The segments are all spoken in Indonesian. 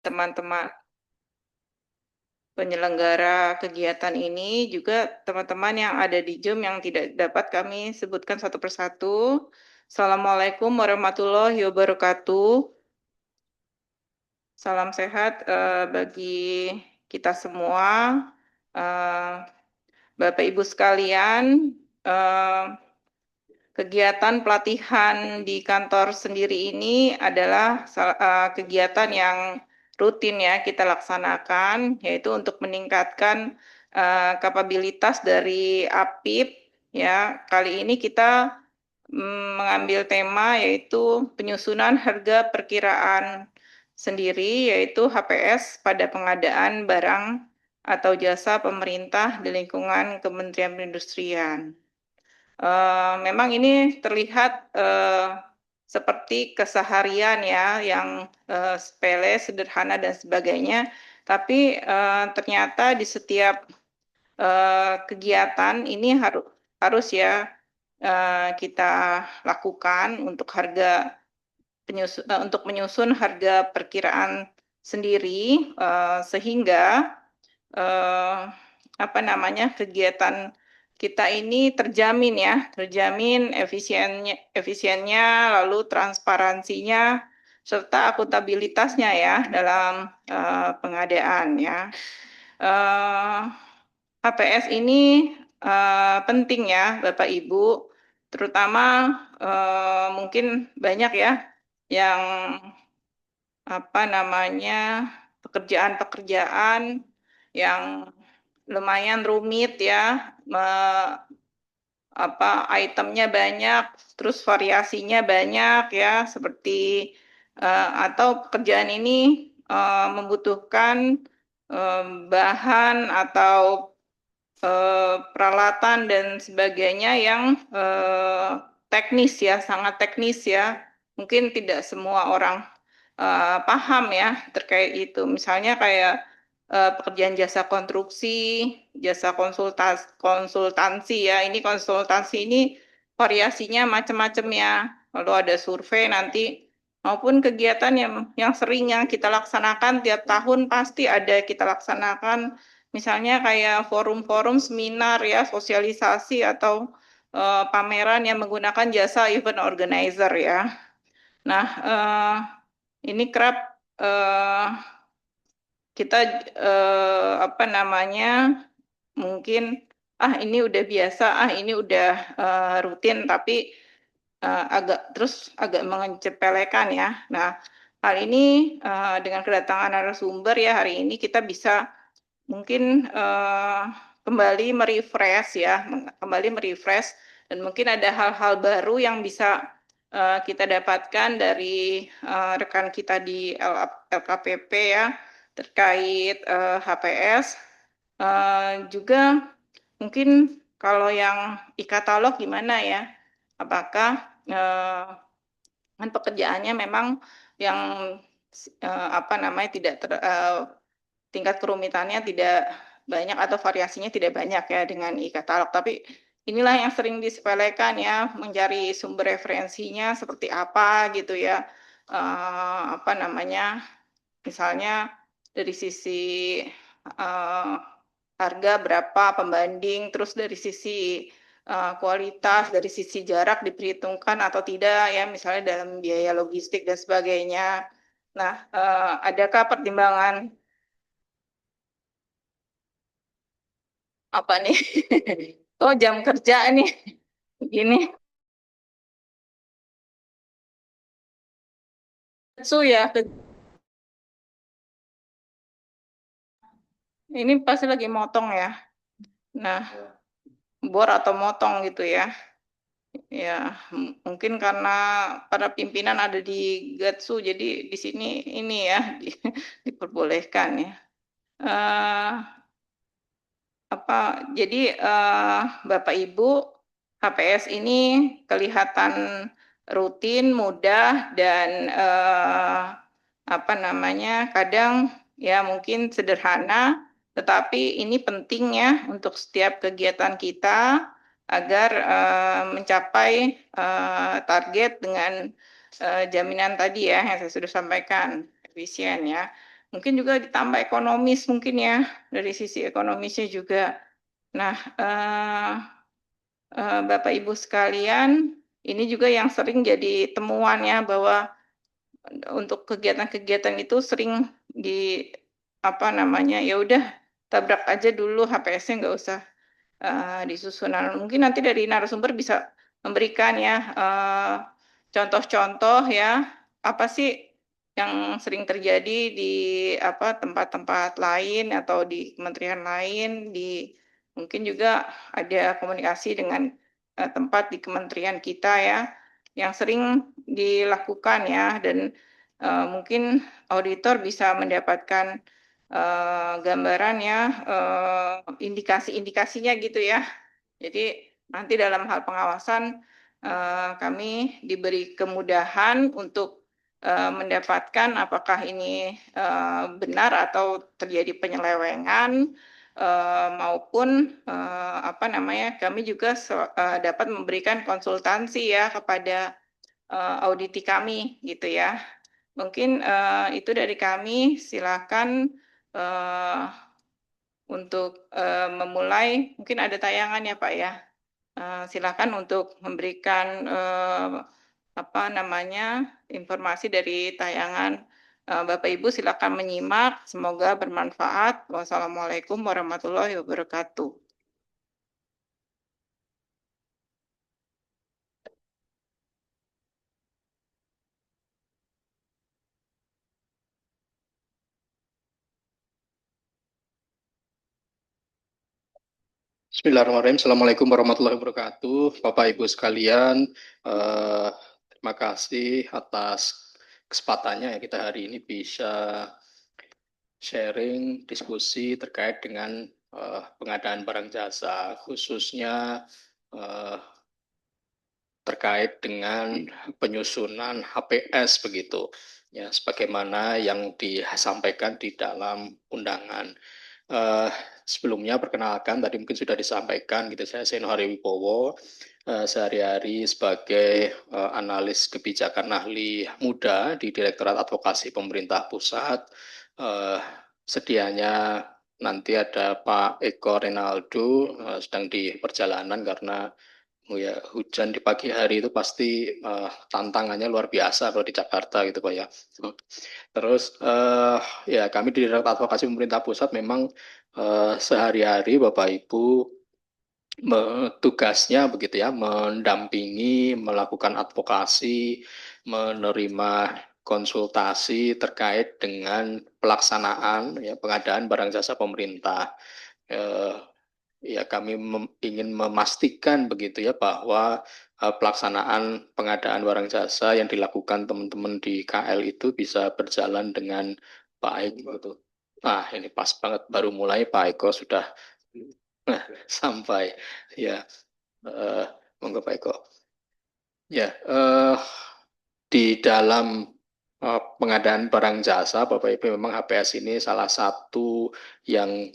teman-teman penyelenggara kegiatan ini, juga teman-teman yang ada di Zoom yang tidak dapat kami sebutkan satu persatu. Assalamualaikum warahmatullahi wabarakatuh. Salam sehat bagi kita semua. Eh, Bapak Ibu sekalian, eh, kegiatan pelatihan di kantor sendiri ini adalah kegiatan yang rutin ya kita laksanakan, yaitu untuk meningkatkan kapabilitas dari APIP. Ya, kali ini kita mengambil tema yaitu penyusunan harga perkiraan sendiri, yaitu HPS pada pengadaan barang atau jasa pemerintah di lingkungan Kementerian Perindustrian. Memang ini terlihat seperti keseharian ya, yang sepele, sederhana dan sebagainya. Tapi ternyata di setiap kegiatan ini harus ya kita lakukan untuk untuk menyusun harga perkiraan sendiri, sehingga kegiatan kita ini terjamin efisiennya, lalu transparansinya, serta akuntabilitasnya ya dalam pengadaan ya. HPS ini penting ya Bapak Ibu, terutama mungkin banyak ya yang pekerjaan-pekerjaan yang lumayan rumit ya, itemnya banyak, terus variasinya banyak ya, seperti atau pekerjaan ini membutuhkan bahan atau peralatan dan sebagainya yang teknis ya, sangat teknis ya. Mungkin tidak semua orang paham ya terkait itu. Misalnya kayak pekerjaan jasa konstruksi, jasa konsultansi ya. Ini konsultansi ini variasinya macam-macam ya. Lalu ada survei nanti maupun kegiatan yang sering yang kita laksanakan tiap tahun pasti ada kita laksanakan. Misalnya kayak forum-forum seminar ya, sosialisasi atau pameran yang menggunakan jasa event organizer ya. Nah, ini kerap kita mungkin ini udah biasa, ini udah rutin, tapi agak mencepelekan ya. Nah, hal ini dengan kedatangan narasumber ya hari ini kita bisa mungkin kembali merefresh dan mungkin ada hal-hal baru yang bisa kita dapatkan dari rekan kita di LKPP ya terkait HPS. Juga mungkin kalau yang e-katalog gimana ya? Apakah pekerjaannya memang yang tidak tingkat kerumitannya tidak banyak atau variasinya tidak banyak ya dengan e-katalog. Tapi inilah yang sering disepelekan ya, mencari sumber referensinya seperti apa gitu ya. Misalnya dari sisi harga berapa pembanding, terus dari sisi kualitas, dari sisi jarak diperhitungkan atau tidak ya, misalnya dalam biaya logistik dan sebagainya. Nah, adakah pertimbangan apa nih? Oh, jam kerja nih. Gini, su ya. Ini pasti lagi motong ya. Nah, bor atau motong gitu ya. Ya, mungkin karena para pimpinan ada di Gatsu, jadi di sini ini ya diperbolehkan ya. Eh, jadi Bapak Ibu, HPS ini kelihatan rutin, mudah dan kadang ya mungkin sederhana, tetapi ini penting ya untuk setiap kegiatan kita agar mencapai target dengan jaminan tadi ya yang saya sudah sampaikan, efisien ya. Mungkin juga ditambah ekonomis mungkin ya, dari sisi ekonomisnya juga. Nah, Bapak Ibu sekalian, ini juga yang sering jadi temuan ya, bahwa untuk kegiatan-kegiatan itu sering di apa namanya, ya udah tabrak aja dulu HPS-nya, nggak usah disusun. Nah, mungkin nanti dari narasumber bisa memberikan ya contoh-contoh ya, apa sih yang sering terjadi di apa tempat-tempat lain atau di kementerian lain, di mungkin juga ada komunikasi dengan tempat di kementerian kita ya, yang sering dilakukan ya, dan mungkin auditor bisa mendapatkan gambaran ya, indikasi-indikasinya gitu ya. Jadi nanti dalam hal pengawasan kami diberi kemudahan untuk mendapatkan apakah ini benar atau terjadi penyelewengan, maupun apa namanya, kami juga dapat memberikan konsultansi ya kepada auditi kami gitu ya. Mungkin itu dari kami. Silakan untuk memulai. Mungkin ada tayangan ya Pak ya. Silakan untuk memberikan apa namanya, informasi dari tayangan. Bapak Ibu silakan menyimak. Semoga bermanfaat. Wassalamualaikum warahmatullahi wabarakatuh. Bismillahirrahmanirrahim. Assalamualaikum warahmatullahi wabarakatuh. Bapak Ibu sekalian, terima kasih atas kesempatannya ya kita hari ini bisa sharing diskusi terkait dengan pengadaan barang jasa, khususnya terkait dengan penyusunan HPS begitu. Ya, sebagaimana yang disampaikan di dalam undangan. Sebelumnya perkenalkan tadi mungkin sudah disampaikan gitu, saya Seno Hari Wibowo, sehari-hari sebagai analis kebijakan ahli muda di Direktorat Advokasi Pemerintah Pusat. Sedianya nanti ada Pak Eko Renaldo sedang di perjalanan karena ya hujan di pagi hari itu pasti tantangannya luar biasa kalau di Jakarta gitu Pak ya. Terus ya kami di Direktorat Advokasi Pemerintah Pusat memang sehari-hari Bapak Ibu tugasnya begitu ya, mendampingi, melakukan advokasi, menerima konsultasi terkait dengan pelaksanaan ya pengadaan barang jasa pemerintah. Ya kami ingin memastikan begitu ya bahwa pelaksanaan pengadaan barang jasa yang dilakukan teman-teman di KL itu bisa berjalan dengan baik gitu. Nah, ini pas banget baru mulai Pak Eko sudah sampai ya. Monggo Pak Eko. Ya, di dalam pengadaan barang jasa Bapak Ibu memang HPS ini salah satu yang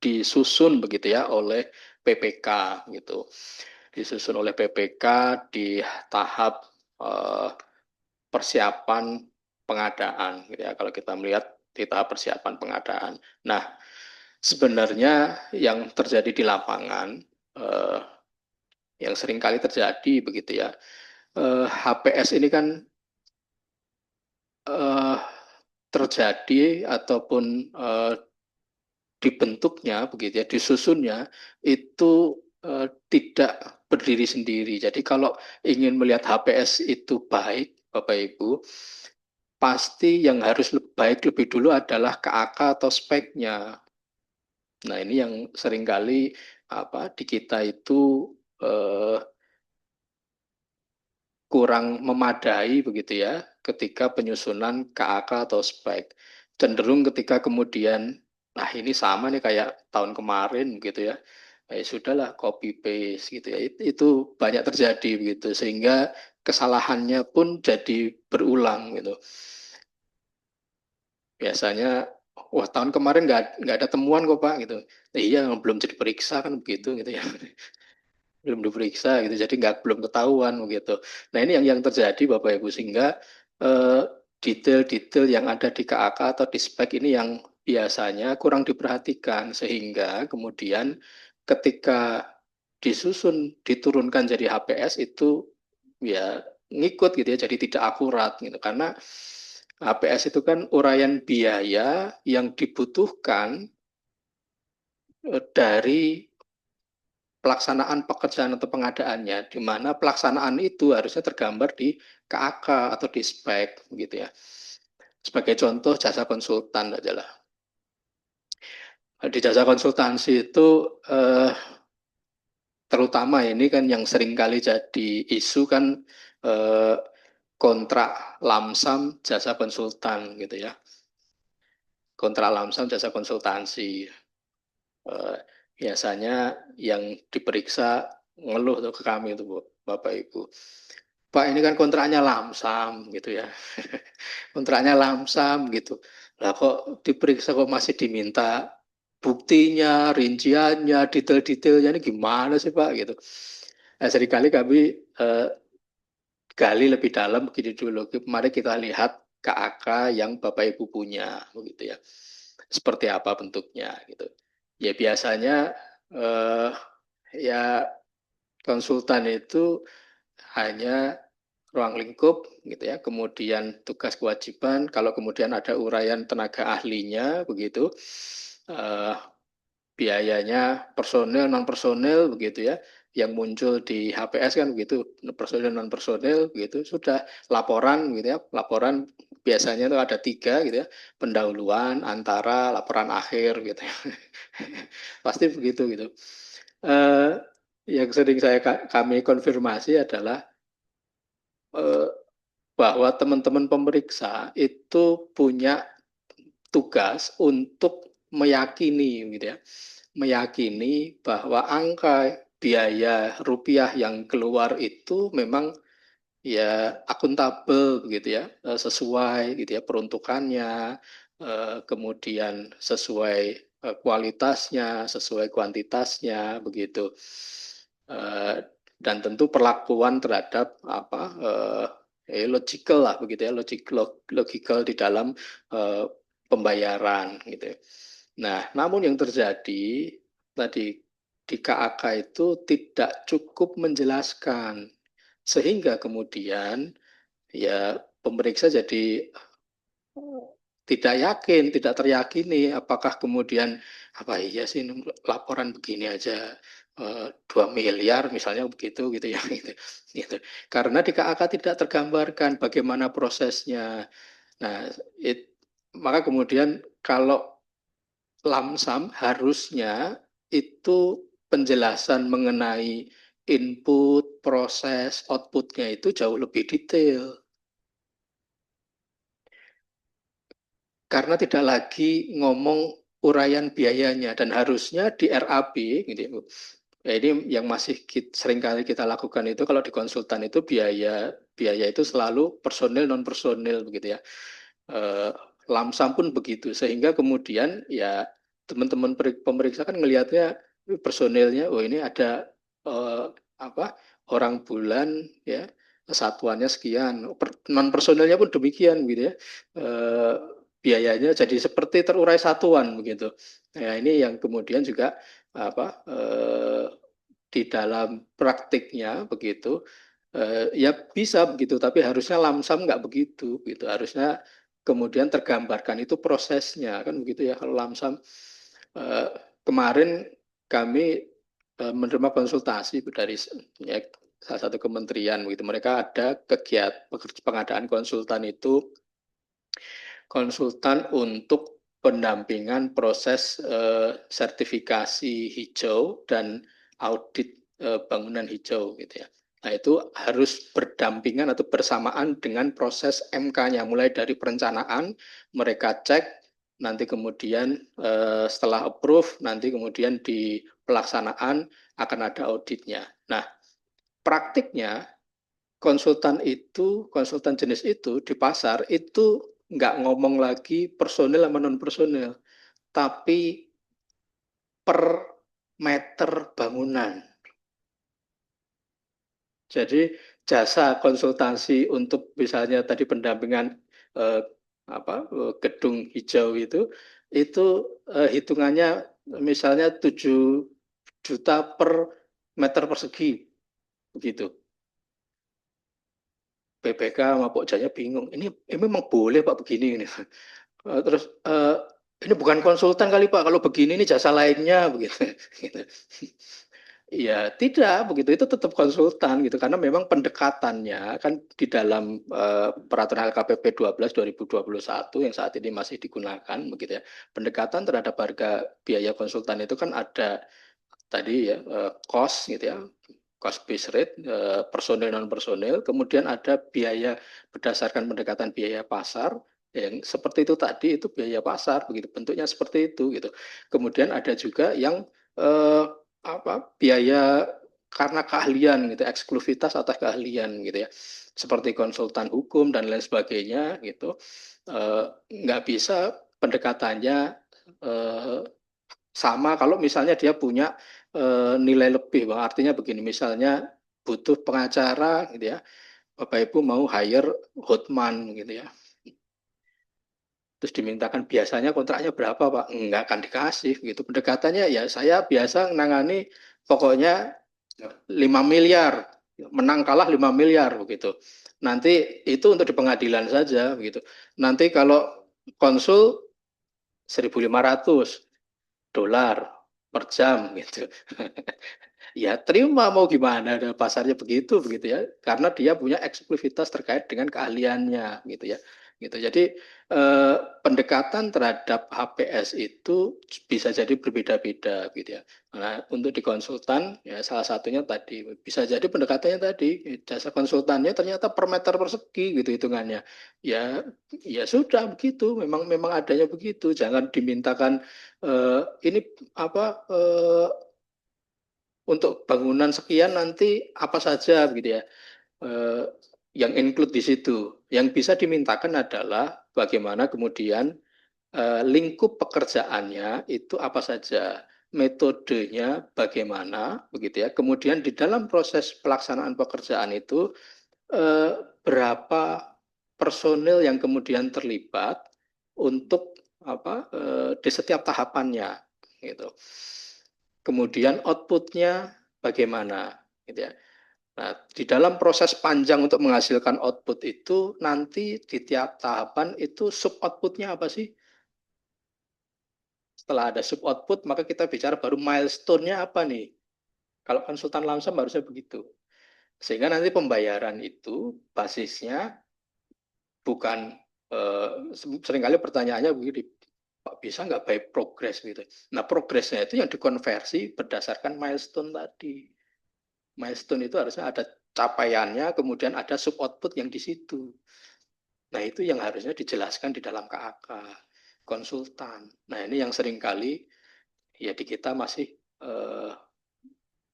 disusun begitu ya oleh PPK gitu. Disusun oleh PPK di tahap persiapan pengadaan gitu ya. Kalau kita melihat di tahap persiapan pengadaan. Nah, sebenarnya yang terjadi di lapangan yang sering kali terjadi begitu ya. HPS ini kan terjadi ataupun dibentuknya begitu ya, disusunnya itu tidak berdiri sendiri. Jadi kalau ingin melihat HPS itu baik, Bapak Ibu, pasti yang harus baik lebih dulu adalah KAK atau speknya. Nah ini yang seringkali di kita itu kurang memadai begitu ya ketika penyusunan KAK atau spek. Cenderung ketika kemudian, nah ini sama nih kayak tahun kemarin gitu ya, sudahlah copy paste gitu ya. Itu banyak terjadi begitu sehingga kesalahannya pun jadi berulang gitu. Biasanya, wah tahun kemarin nggak ada temuan kok Pak gitu. Iya belum jadi periksa kan begitu gitu ya. Belum diperiksa gitu, jadi belum ketahuan begitu. Nah ini yang terjadi Bapak Ibu sehingga eh, detail-detail yang ada di KAK atau di spek ini yang biasanya kurang diperhatikan, sehingga kemudian ketika disusun diturunkan jadi HPS itu ya ngikut gitu ya, jadi tidak akurat gitu, karena HPS itu kan uraian biaya yang dibutuhkan dari pelaksanaan pekerjaan atau pengadaannya, di mana pelaksanaan itu harusnya tergambar di KAK atau di spek gitu ya. Sebagai contoh jasa konsultan adalah di jasa konsultansi itu terutama ini kan yang sering kali jadi isu kan eh, kontrak lamsam jasa konsultan gitu ya, kontrak lamsam jasa konsultansi. Biasanya yang diperiksa ngeluh tuh ke kami tuh Bu, Bapak Ibu. Pak ini kan kontraknya lamsam gitu ya. Kontraknya lamsam gitu. Lah kok diperiksa kok masih diminta buktinya, rinciannya, detail-detailnya ini gimana sih Pak gitu. Nah, seringkali kami eh, gali lebih dalam begini dulu. Mari kita lihat KAK yang Bapak Ibu punya begitu ya. Seperti apa bentuknya gitu. Ya biasanya eh, ya konsultan itu hanya ruang lingkup gitu ya, kemudian tugas kewajiban, kalau kemudian ada uraian tenaga ahlinya begitu, eh, biayanya personel non personel begitu ya, yang muncul di HPS kan begitu, personel non personel begitu, sudah laporan gitu ya, laporan biasanya itu ada tiga gitu ya, pendahuluan, antara, laporan akhir gitu ya. Pasti begitu gitu. eh, yang sering kami konfirmasi adalah eh, bahwa teman-teman pemeriksa itu punya tugas untuk meyakini gitu ya, meyakini bahwa angka biaya rupiah yang keluar itu memang ya akuntabel gitu ya, sesuai gitu ya peruntukannya, kemudian sesuai kualitasnya, sesuai kuantitasnya begitu. Eh, dan tentu perlakuan terhadap apa logical lah begitu ya, logical di dalam eh, pembayaran gitu ya. Nah, namun yang terjadi tadi di KAK itu tidak cukup menjelaskan, sehingga kemudian ya pemeriksa jadi tidak yakin, tidak teryakini apakah kemudian apa iya sih laporan begini aja 2 miliar misalnya begitu gitu ya gitu, gitu. Karena di KAK tidak tergambarkan bagaimana prosesnya. Nah, maka kemudian kalau lamsam harusnya itu penjelasan mengenai input, proses, outputnya itu jauh lebih detail. Karena tidak lagi ngomong uraian biayanya, dan harusnya di RAB gitu. Ya, ini yang masih sering kali kita lakukan itu kalau di konsultan itu biaya biaya itu selalu personil non personil begitu ya. Eh, Lamsam pun begitu, sehingga kemudian ya teman-teman pemeriksa kan ngelihatnya personilnya, oh ini ada eh, apa orang bulan ya, satuannya sekian, non personilnya pun demikian gitu ya. Eh, Biayanya jadi seperti terurai satuan begitu. Nah ini yang kemudian juga apa di dalam praktiknya begitu ya bisa begitu, tapi harusnya lamsam nggak begitu gitu, harusnya kemudian tergambarkan itu prosesnya kan begitu ya kalau lamsam. Eh, Kemarin kami menerima konsultasi dari ya, salah satu kementerian begitu, mereka ada kegiatan pengadaan konsultan itu, konsultan untuk pendampingan proses sertifikasi hijau dan audit bangunan hijau gitu ya. Nah itu harus berdampingan atau bersamaan dengan proses MK-nya, mulai dari perencanaan mereka cek, nanti kemudian setelah approve, nanti kemudian di pelaksanaan akan ada auditnya. Nah praktiknya konsultan jenis itu di pasar itu nggak ngomong lagi personil sama non personil, tapi per meter bangunan. Jadi jasa konsultasi untuk misalnya tadi pendampingan gedung hijau itu hitungannya misalnya 7 juta per meter persegi begitu. BPK sama Pokjanya bingung. Ini memang boleh Pak begini ini. Terus ini bukan konsultan kali Pak. Kalau begini ini jasa lainnya begitu. Ya tidak begitu, itu tetap konsultan gitu karena memang pendekatannya kan di dalam peraturan LKPP 12 2021 yang saat ini masih digunakan begitu ya. Pendekatan terhadap harga biaya konsultan itu kan ada tadi ya cost gitu ya, cost base rate, personil non personil, kemudian ada biaya berdasarkan pendekatan biaya pasar yang seperti itu tadi, itu biaya pasar begitu, bentuknya seperti itu gitu. Kemudian ada juga yang biaya karena keahlian gitu, eksklusivitas atas keahlian gitu ya, seperti konsultan hukum dan lain sebagainya gitu. Nggak bisa pendekatannya sama kalau misalnya dia punya nilai lebih, Bang. Artinya begini, misalnya butuh pengacara gitu ya, Bapak Ibu mau hire Hotman gitu ya, terus dimintakan biasanya kontraknya berapa Pak? Enggak akan dikasih gitu. Pendekatannya ya saya biasa menangani pokoknya 5 miliar, menang kalah 5 miliar begitu. Nanti itu untuk di pengadilan saja begitu. Nanti kalau konsul 1.500 dolar per jam gitu. Ya terima mau gimana, pasarnya begitu begitu ya, karena dia punya eksklusivitas terkait dengan keahliannya gitu ya, gitu. Jadi pendekatan terhadap HPS itu bisa jadi berbeda-beda gitu ya. Nah untuk di konsultan ya salah satunya tadi bisa jadi pendekatannya tadi jasa konsultannya ternyata per meter persegi gitu hitungannya. Ya ya sudah begitu, memang memang adanya begitu, jangan dimintakan ini apa untuk bangunan sekian nanti apa saja gitu ya, eh, yang include di situ. Yang bisa dimintakan adalah bagaimana kemudian lingkup pekerjaannya itu apa saja, metodenya bagaimana begitu ya. Kemudian di dalam proses pelaksanaan pekerjaan itu eh, berapa personil yang kemudian terlibat untuk di setiap tahapannya gitu. Kemudian outputnya bagaimana gitu ya. Nah, di dalam proses panjang untuk menghasilkan output itu nanti di tiap tahapan itu sub outputnya apa sih? Setelah ada sub output maka kita bicara baru milestone-nya apa nih? Kalau konsultan lamsam harusnya begitu. Sehingga nanti pembayaran itu basisnya bukan seringkali pertanyaannya begini, Pak bisa nggak by progress gitu. Nah progresnya itu yang dikonversi berdasarkan milestone tadi. Milestone itu harusnya ada capaiannya, kemudian ada sub output yang di situ. Nah itu yang harusnya dijelaskan di dalam KAK konsultan. Nah ini yang seringkali ya di kita masih eh,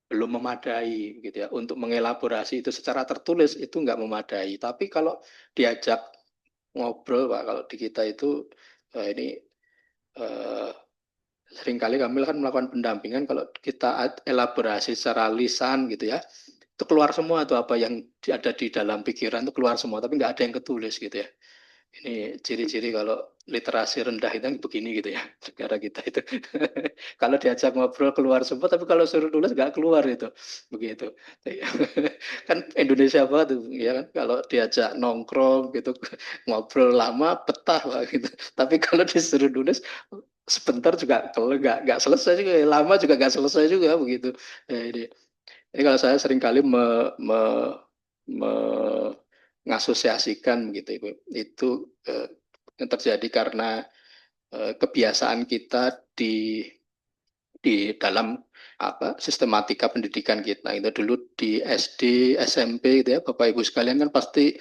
belum memadai gitu ya, untuk mengelaborasi itu secara tertulis itu nggak memadai. Tapi kalau diajak ngobrol Pak, kalau di kita itu ini eh, seringkali kami kan melakukan pendampingan, kalau kita elaborasi secara lisan gitu ya, itu keluar semua tuh apa yang ada di dalam pikiran itu keluar semua, tapi nggak ada yang ketulis gitu ya. Ini ciri-ciri kalau literasi rendah itu begini gitu ya, negara kita itu. Kalau diajak ngobrol keluar semua, tapi kalau suruh tulis nggak keluar itu, begitu. Kan Indonesia banget tuh, ya kan. Kalau diajak nongkrong gitu, ngobrol lama betah Pak, gitu. Tapi kalau disuruh tulis sebentar juga kalau nggak selesai juga, lama juga nggak selesai juga begitu. Ini kalau saya seringkali mengasosiasikan gitu Ibu. Itu yang terjadi karena kebiasaan kita di dalam sistematika pendidikan kita. Itu dulu di SD, SMP gitu ya, Bapak Ibu sekalian kan pasti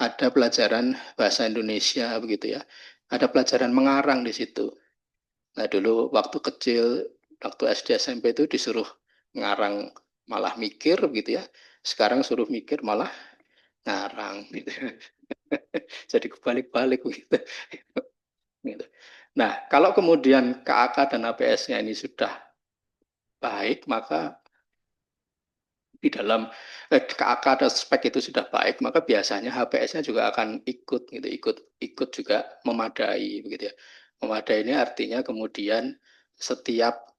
ada pelajaran bahasa Indonesia begitu ya. Ada pelajaran mengarang di situ. Nah, dulu waktu kecil, waktu SD SMP itu disuruh ngarang malah mikir gitu ya. Sekarang suruh mikir malah ngarang gitu. Jadi kebalik-balik begitu. Gitu. Nah, kalau kemudian KAK dan APS-nya ini sudah baik, maka di dalam KAK dan spek itu sudah baik, maka biasanya HPS-nya juga akan ikut gitu, ikut juga memadai begitu ya. Memadai ini artinya kemudian setiap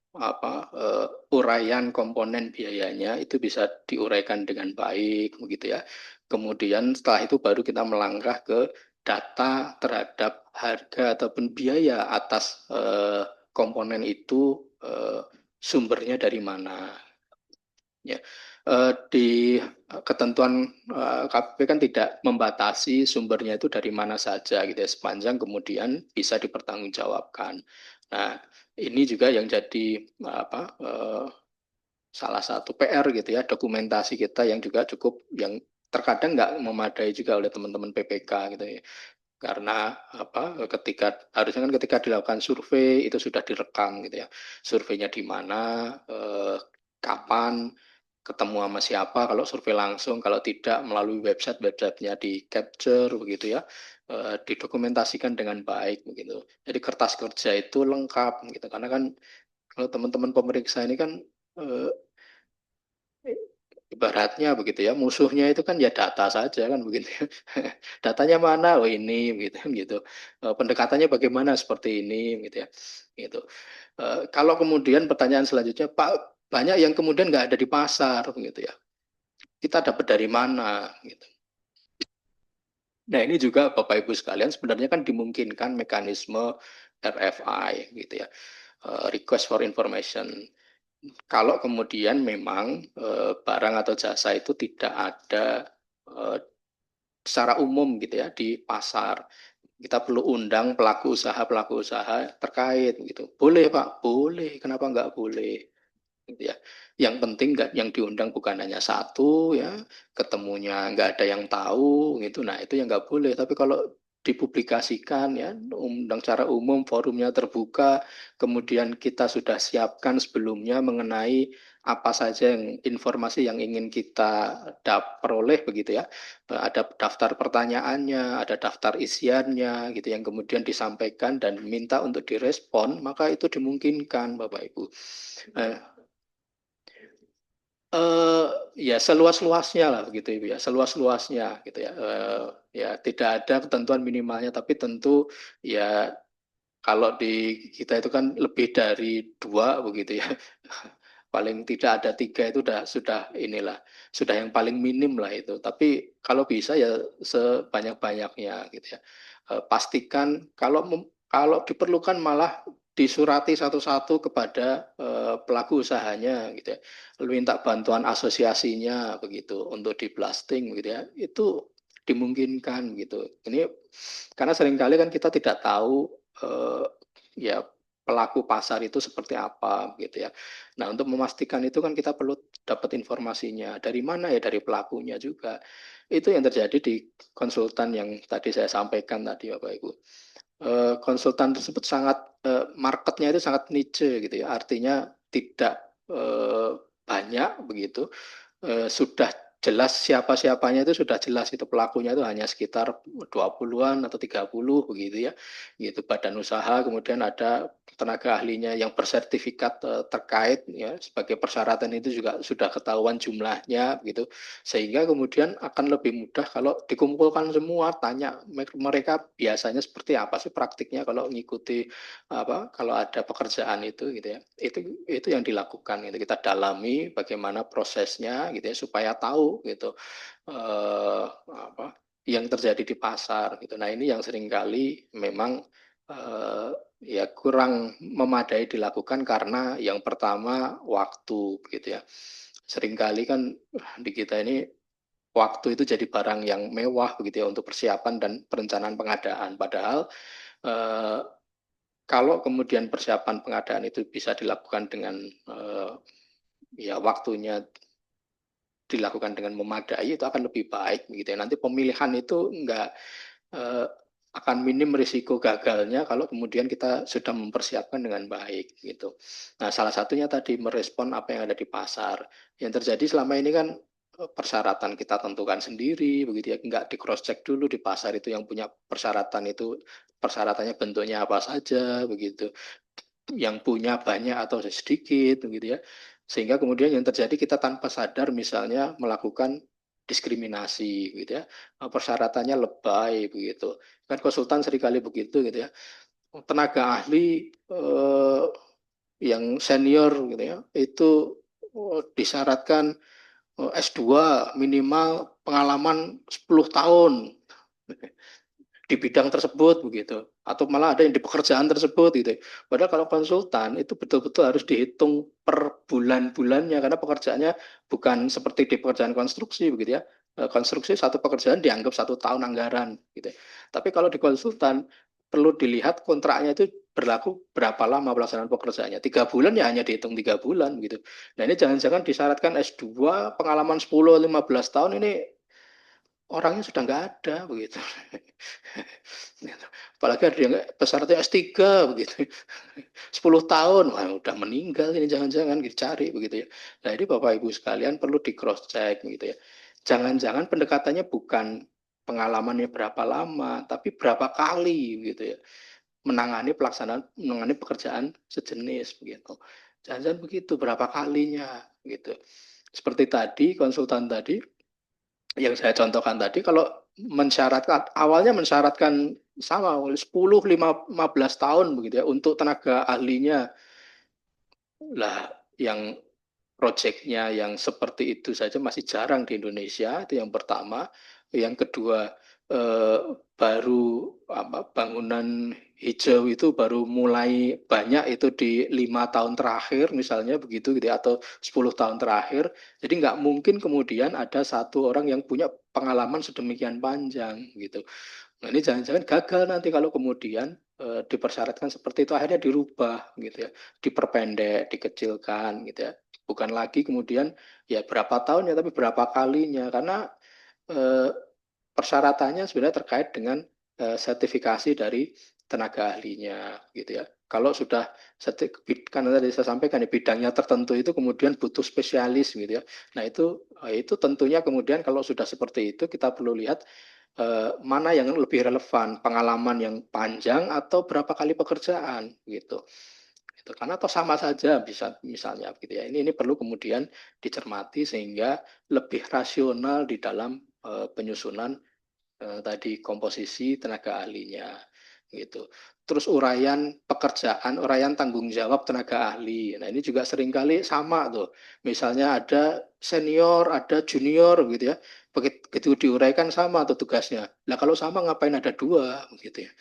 uraian komponen biayanya itu bisa diuraikan dengan baik begitu ya. Kemudian setelah itu baru kita melangkah ke data terhadap harga ataupun biaya atas komponen itu sumbernya dari mana. Ya, di ketentuan KPP kan tidak membatasi sumbernya itu dari mana saja gitu ya, sepanjang kemudian bisa dipertanggungjawabkan. Nah, ini juga yang jadi salah satu PR gitu ya, dokumentasi kita yang juga cukup yang terkadang nggak memadai juga oleh teman-teman PPK gitu ya. Karena ketika harusnya kan ketika dilakukan survei itu sudah direkam gitu ya, surveinya di mana, kapan, ketemu sama siapa, kalau survei langsung, kalau tidak melalui websitenya di capture begitu ya, didokumentasikan dengan baik begitu. Jadi kertas kerja itu lengkap gitu, karena kan kalau teman-teman pemeriksa ini kan eh, ibaratnya begitu ya, musuhnya itu kan ya data saja kan begitu ya. Datanya mana? Oh ini gitu. Pendekatannya bagaimana seperti ini gitu ya. Gitu. Kalau kemudian pertanyaan selanjutnya, Pak, banyak yang kemudian nggak ada di pasar gitu ya. Kita dapat dari mana gitu. Nah, ini juga Bapak Ibu sekalian sebenarnya kan dimungkinkan mekanisme RFI gitu ya. Request for information. Kalau kemudian memang barang atau jasa itu tidak ada eh, secara umum gitu ya di pasar, kita perlu undang pelaku usaha terkait gitu. Boleh Pak, boleh. Kenapa nggak boleh? Gitu ya. Yang penting nggak yang diundang bukan hanya satu ya, ketemunya nggak ada yang tahu gitu. Nah itu yang nggak boleh. Tapi kalau dipublikasikan ya, undang secara umum, forumnya terbuka, kemudian kita sudah siapkan sebelumnya mengenai apa saja yang informasi yang ingin kita peroleh begitu ya. Ada daftar pertanyaannya, ada daftar isiannya gitu yang kemudian disampaikan dan minta untuk direspon, maka itu dimungkinkan Bapak Ibu. Eh, eh ya seluas-luasnya lah begitu Ibu ya, seluas-luasnya gitu ya. Ya tidak ada ketentuan minimalnya, tapi tentu ya kalau di kita itu kan lebih dari dua begitu ya. Paling tidak ada tiga itu sudah inilah, sudah yang paling minim lah itu. Tapi kalau bisa ya sebanyak-banyaknya gitu ya. Pastikan kalau diperlukan malah disurati satu-satu kepada pelaku usahanya gitu ya. Lalu minta bantuan asosiasinya begitu untuk di blasting gitu ya. Itu dimungkinkan gitu. Ini karena seringkali kan kita tidak tahu ya pelaku pasar itu seperti apa gitu ya. Nah, untuk memastikan itu kan kita perlu dapat informasinya. Dari mana ya? Dari pelakunya juga. Itu yang terjadi di konsultan yang tadi saya sampaikan tadi Bapak Ibu. Konsultan tersebut sangat marketnya itu sangat niche gitu ya. Artinya tidak banyak begitu, sudah jelas siapa-siapanya itu sudah jelas itu pelakunya itu hanya sekitar 20-an atau 30 begitu ya. Gitu badan usaha, kemudian ada tenaga ahlinya yang bersertifikat terkait ya, sebagai persyaratan itu juga sudah ketahuan jumlahnya gitu. Sehingga kemudian akan lebih mudah kalau dikumpulkan semua, tanya mereka biasanya seperti apa sih praktiknya kalau mengikuti kalau ada pekerjaan itu gitu ya, itu yang dilakukan gitu, kita dalami bagaimana prosesnya gitu ya supaya tahu gitu apa yang terjadi di pasar gitu. Nah ini yang seringkali memang eh, ya kurang memadai dilakukan karena yang pertama waktu gitu ya. Seringkali kan di kita ini waktu itu jadi barang yang mewah begitu ya untuk persiapan dan perencanaan pengadaan. Padahal eh, kalau kemudian persiapan pengadaan itu bisa dilakukan dengan ya waktunya dilakukan dengan memadai, itu akan lebih baik gitu ya. Nanti pemilihan itu enggak eh, akan minim risiko gagalnya kalau kemudian kita sudah mempersiapkan dengan baik gitu. Nah, salah satunya tadi merespon apa yang ada di pasar. Yang terjadi selama ini kan persyaratan kita tentukan sendiri begitu ya, enggak di cross check dulu di pasar itu yang punya persyaratan itu persyaratannya bentuknya apa saja begitu, yang punya banyak atau sedikit begitu ya. Sehingga kemudian yang terjadi kita tanpa sadar misalnya melakukan diskriminasi gitu ya. Persyaratannya lebay begitu. Kan konsultan seringkali begitu gitu ya. Tenaga ahli yang senior gitu ya, itu disyaratkan S2 minimal pengalaman 10 tahun di bidang tersebut begitu, atau malah ada yang di pekerjaan tersebut gitu. Padahal kalau konsultan itu betul-betul harus dihitung per bulan-bulannya karena pekerjaannya bukan seperti di pekerjaan konstruksi begitu ya. Konstruksi satu pekerjaan dianggap 1 tahun anggaran gitu. Tapi kalau di konsultan perlu dilihat kontraknya itu berlaku berapa lama pelaksanaan pekerjaannya. 3 bulan ya hanya dihitung 3 bulan gitu. Nah ini jangan-jangan disyaratkan S2 pengalaman 10-15 tahun, ini orangnya sudah nggak ada begitu. Apalagi ada yang peserta S3 begitu. 10 tahun, wah udah meninggal ini jangan-jangan dicari begitu ya. Nah ini Bapak Ibu sekalian perlu di cross check gitu ya. Jangan-jangan pendekatannya bukan pengalamannya berapa lama, tapi berapa kali gitu ya. Menangani pekerjaan sejenis begitu. Jangan-jangan begitu berapa kalinya gitu. Seperti tadi konsultan tadi yang saya contohkan tadi, kalau mensyaratkan awalnya mensyaratkan sama 10-15 tahun begitu ya untuk tenaga ahlinya, lah yang proyeknya yang seperti itu saja masih jarang di Indonesia, itu yang pertama. Yang kedua, eh, baru bangunan hijau itu baru mulai banyak itu di 5 tahun terakhir misalnya begitu gitu ya, atau 10 tahun terakhir. Jadi nggak mungkin kemudian ada satu orang yang punya pengalaman sedemikian panjang gitu. Nah, ini jangan-jangan gagal nanti kalau kemudian dipersyaratkan seperti itu, akhirnya dirubah gitu ya, diperpendek, dikecilkan gitu ya. Bukan lagi kemudian ya berapa tahun ya, tapi berapa kalinya, karena eh, persyaratannya sebenarnya terkait dengan sertifikasi dari tenaga ahlinya gitu ya. Kalau sudah karena tadi saya sampaikan ya, bidangnya tertentu itu kemudian butuh spesialis gitu ya. Nah itu tentunya kemudian kalau sudah seperti itu kita perlu lihat mana yang lebih relevan, pengalaman yang panjang atau berapa kali pekerjaan gitu. Itu karena atau sama saja bisa misalnya gitu ya. Ini perlu kemudian dicermati sehingga lebih rasional di dalam penyusunan tadi komposisi tenaga ahlinya gitu. Terus uraian pekerjaan, uraian tanggung jawab tenaga ahli. Nah ini juga seringkali sama tuh. Misalnya ada senior, ada junior gitu ya. Begitu diuraikan sama tuh tugasnya. Nah kalau sama ngapain ada dua gitu ya.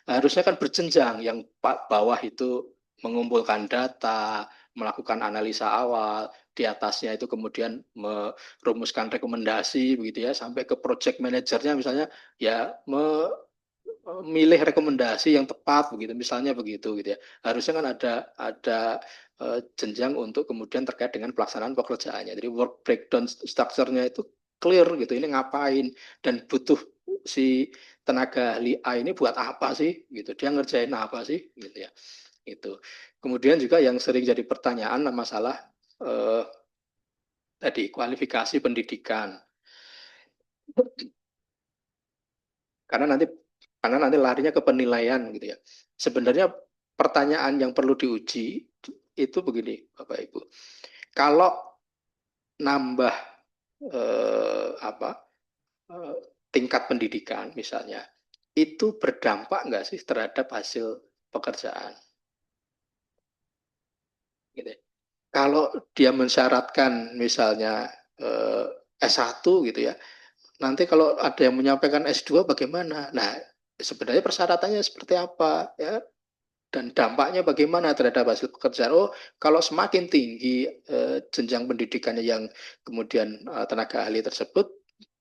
Harusnya kan berjenjang. Yang bawah itu mengumpulkan data, melakukan analisa awal, di atasnya itu kemudian merumuskan rekomendasi begitu ya, sampai ke project manajernya misalnya ya memilih rekomendasi yang tepat begitu misalnya begitu gitu ya. Harusnya kan ada jenjang untuk kemudian terkait dengan pelaksanaan pekerjaannya. Jadi work breakdown structure-nya itu clear gitu. Ini ngapain dan butuh si tenaga ahli A ini buat apa sih gitu. Dia ngerjain apa sih gitu ya. Itu. Kemudian juga yang sering jadi pertanyaan masalah eh, tadi kualifikasi pendidikan. Karena nanti larinya ke penilaian gitu ya. Sebenarnya pertanyaan yang perlu diuji itu begini, Bapak Ibu. Kalau nambah apa tingkat pendidikan misalnya, itu berdampak nggak sih terhadap hasil pekerjaan? Gitu. Kalau dia mensyaratkan misalnya S1 gitu ya, nanti kalau ada yang menyampaikan S2 bagaimana? Nah, sebenarnya persyaratannya seperti apa ya, dan dampaknya bagaimana terhadap hasil pekerjaan. Oh, kalau semakin tinggi jenjang pendidikannya yang kemudian tenaga ahli tersebut,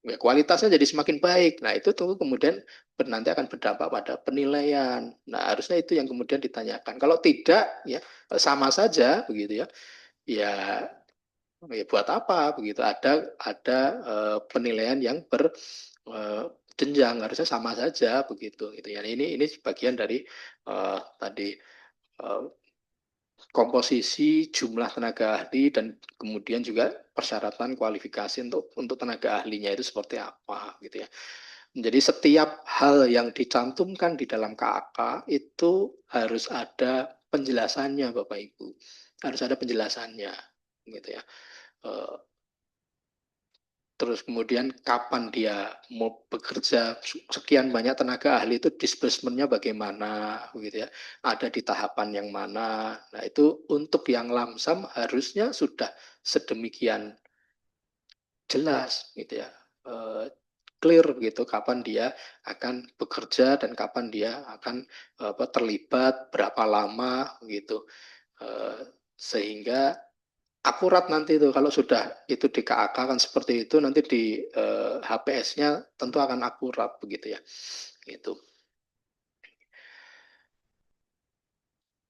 ya kualitasnya jadi semakin baik. Nah, itu tunggu kemudian nanti akan berdampak pada penilaian. Nah, harusnya itu yang kemudian ditanyakan. Kalau tidak, ya sama saja begitu ya. Ya, ya buat apa begitu? Ada penilaian yang jenjang, harusnya sama saja begitu gitu ya. Ini bagian dari tadi eh, komposisi jumlah tenaga ahli dan kemudian juga persyaratan kualifikasi untuk tenaga ahlinya itu seperti apa gitu ya. Jadi setiap hal yang dicantumkan di dalam KAK itu harus ada penjelasannya Bapak Ibu. harus ada penjelasannya, gitu ya. Terus kemudian kapan dia mau bekerja, sekian banyak tenaga ahli itu disbursementnya bagaimana, gitu ya. Ada di tahapan yang mana. Nah itu untuk yang lamsam harusnya sudah sedemikian jelas, gitu ya. Clear gitu kapan dia akan bekerja dan kapan dia akan terlibat berapa lama gitu. Sehingga akurat nanti itu kalau sudah itu di KAK kan seperti itu nanti di HPS-nya tentu akan akurat begitu ya.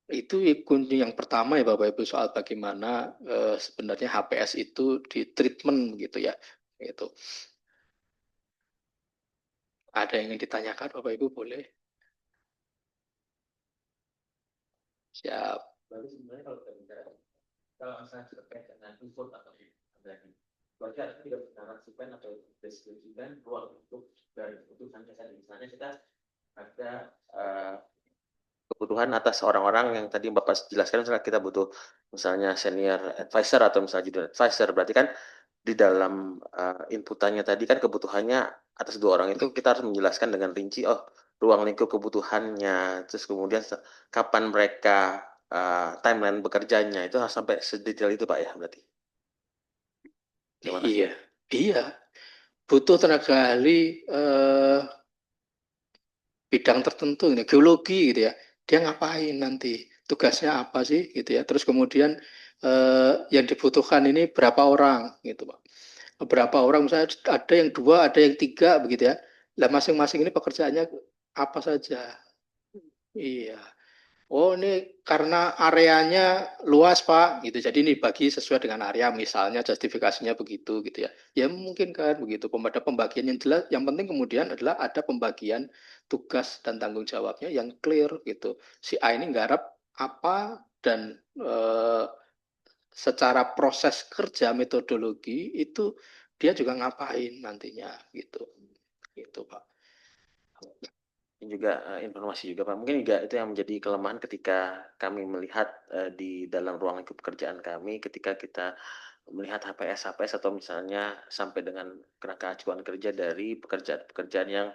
Itu kunci yang pertama ya Bapak Ibu soal bagaimana sebenarnya HPS itu di treatment gitu ya. Itu ada yang ingin ditanyakan Bapak Ibu boleh. Siap. Lalu sebenarnya kalau kita bicara, kalau misalnya terkait dengan input atau berarti berarti tidak menarasikan atau deskripsikan ruang untuk dari keputusannya tadi. Misalnya kita ada kebutuhan atas orang-orang yang tadi Bapak jelaskan, misalnya kita butuh misalnya senior advisor atau misalnya junior advisor, berarti kan di dalam inputannya tadi kan kebutuhannya atas dua orang itu kita harus menjelaskan dengan rinci, oh ruang lingkup kebutuhannya, terus kemudian kapan mereka timeline bekerjanya, itu harus sampai sedetail itu Pak ya berarti. Iya, iya. Butuh tenaga ahli bidang tertentu, ini geologi gitu ya. Dia ngapain nanti? Tugasnya apa sih gitu ya. Terus kemudian yang dibutuhkan ini berapa orang gitu Pak. Berapa orang misalnya ada yang 2, ada yang 3 begitu ya. Lah masing-masing ini pekerjaannya apa saja. Iya. Oh ini karena areanya luas Pak, gitu. Jadi ini bagi sesuai dengan area, misalnya justifikasinya begitu, gitu ya. Ya mungkin kan begitu. Ada pembagian yang jelas. Yang penting kemudian adalah ada pembagian tugas dan tanggung jawabnya yang clear, gitu. Si A ini nggarap apa dan secara proses kerja metodologi itu dia juga ngapain nantinya, gitu. Gitu Pak. Juga informasi juga Pak. Mungkin juga itu yang menjadi kelemahan ketika kami melihat di dalam ruang lingkup pekerjaan kami, ketika kita melihat HPS atau misalnya sampai dengan kerangka acuan kerja dari pekerjaan-pekerjaan yang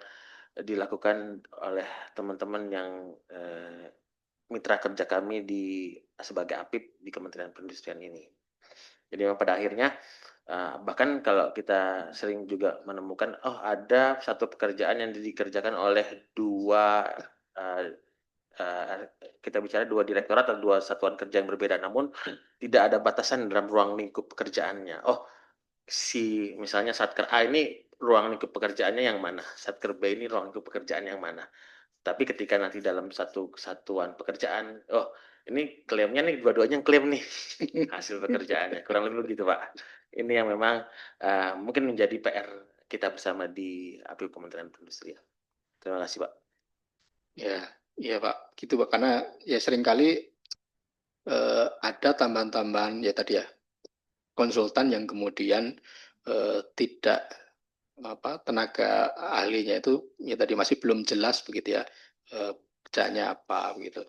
dilakukan oleh teman-teman yang mitra kerja kami sebagai APIP di Kementerian Perindustrian ini. Jadi memang pada akhirnya bahkan kalau kita sering juga menemukan, oh ada satu pekerjaan yang dikerjakan oleh dua kita bicara dua direktorat atau dua satuan kerja yang berbeda, namun tidak ada batasan dalam ruang lingkup pekerjaannya. Oh, si misalnya Satker A ini ruang lingkup pekerjaannya yang mana, Satker B ini ruang lingkup pekerjaan yang mana. Tapi ketika nanti dalam satu kesatuan pekerjaan, oh ini klaimnya nih dua-duanya yang klaim nih hasil pekerjaannya, kurang lebih begitu Pak. Ini yang memang mungkin menjadi PR kita bersama di APIP Kementerian Perindustrian. Terima kasih Pak. Ya, iya Pak, gitu Pak. Karena ya seringkali ada tambahan-tambahan ya tadi ya konsultan yang kemudian tidak tenaga ahlinya itu ya tadi masih belum jelas begitu ya kerjanya apa begitu.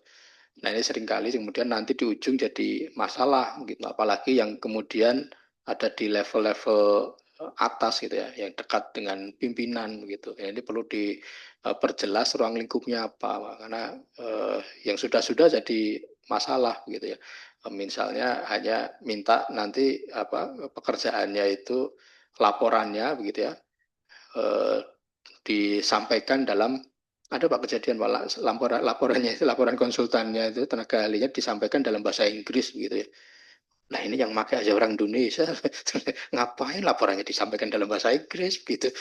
Nah ini seringkali kemudian nanti di ujung jadi masalah gitu, apalagi yang kemudian ada di level-level atas gitu ya, yang dekat dengan pimpinan begitu. Ya, ini perlu diperjelas ruang lingkupnya apa, karena yang sudah-sudah jadi masalah gitu ya. Misalnya hanya minta nanti pekerjaannya itu laporannya begitu ya disampaikan dalam ada Pak kejadian Pak laporannya itu laporan konsultannya itu tenaga ahlinya disampaikan dalam bahasa Inggris gitu ya. Nah ini yang pakai aja orang Indonesia ngapain laporannya disampaikan dalam bahasa Inggris gitu.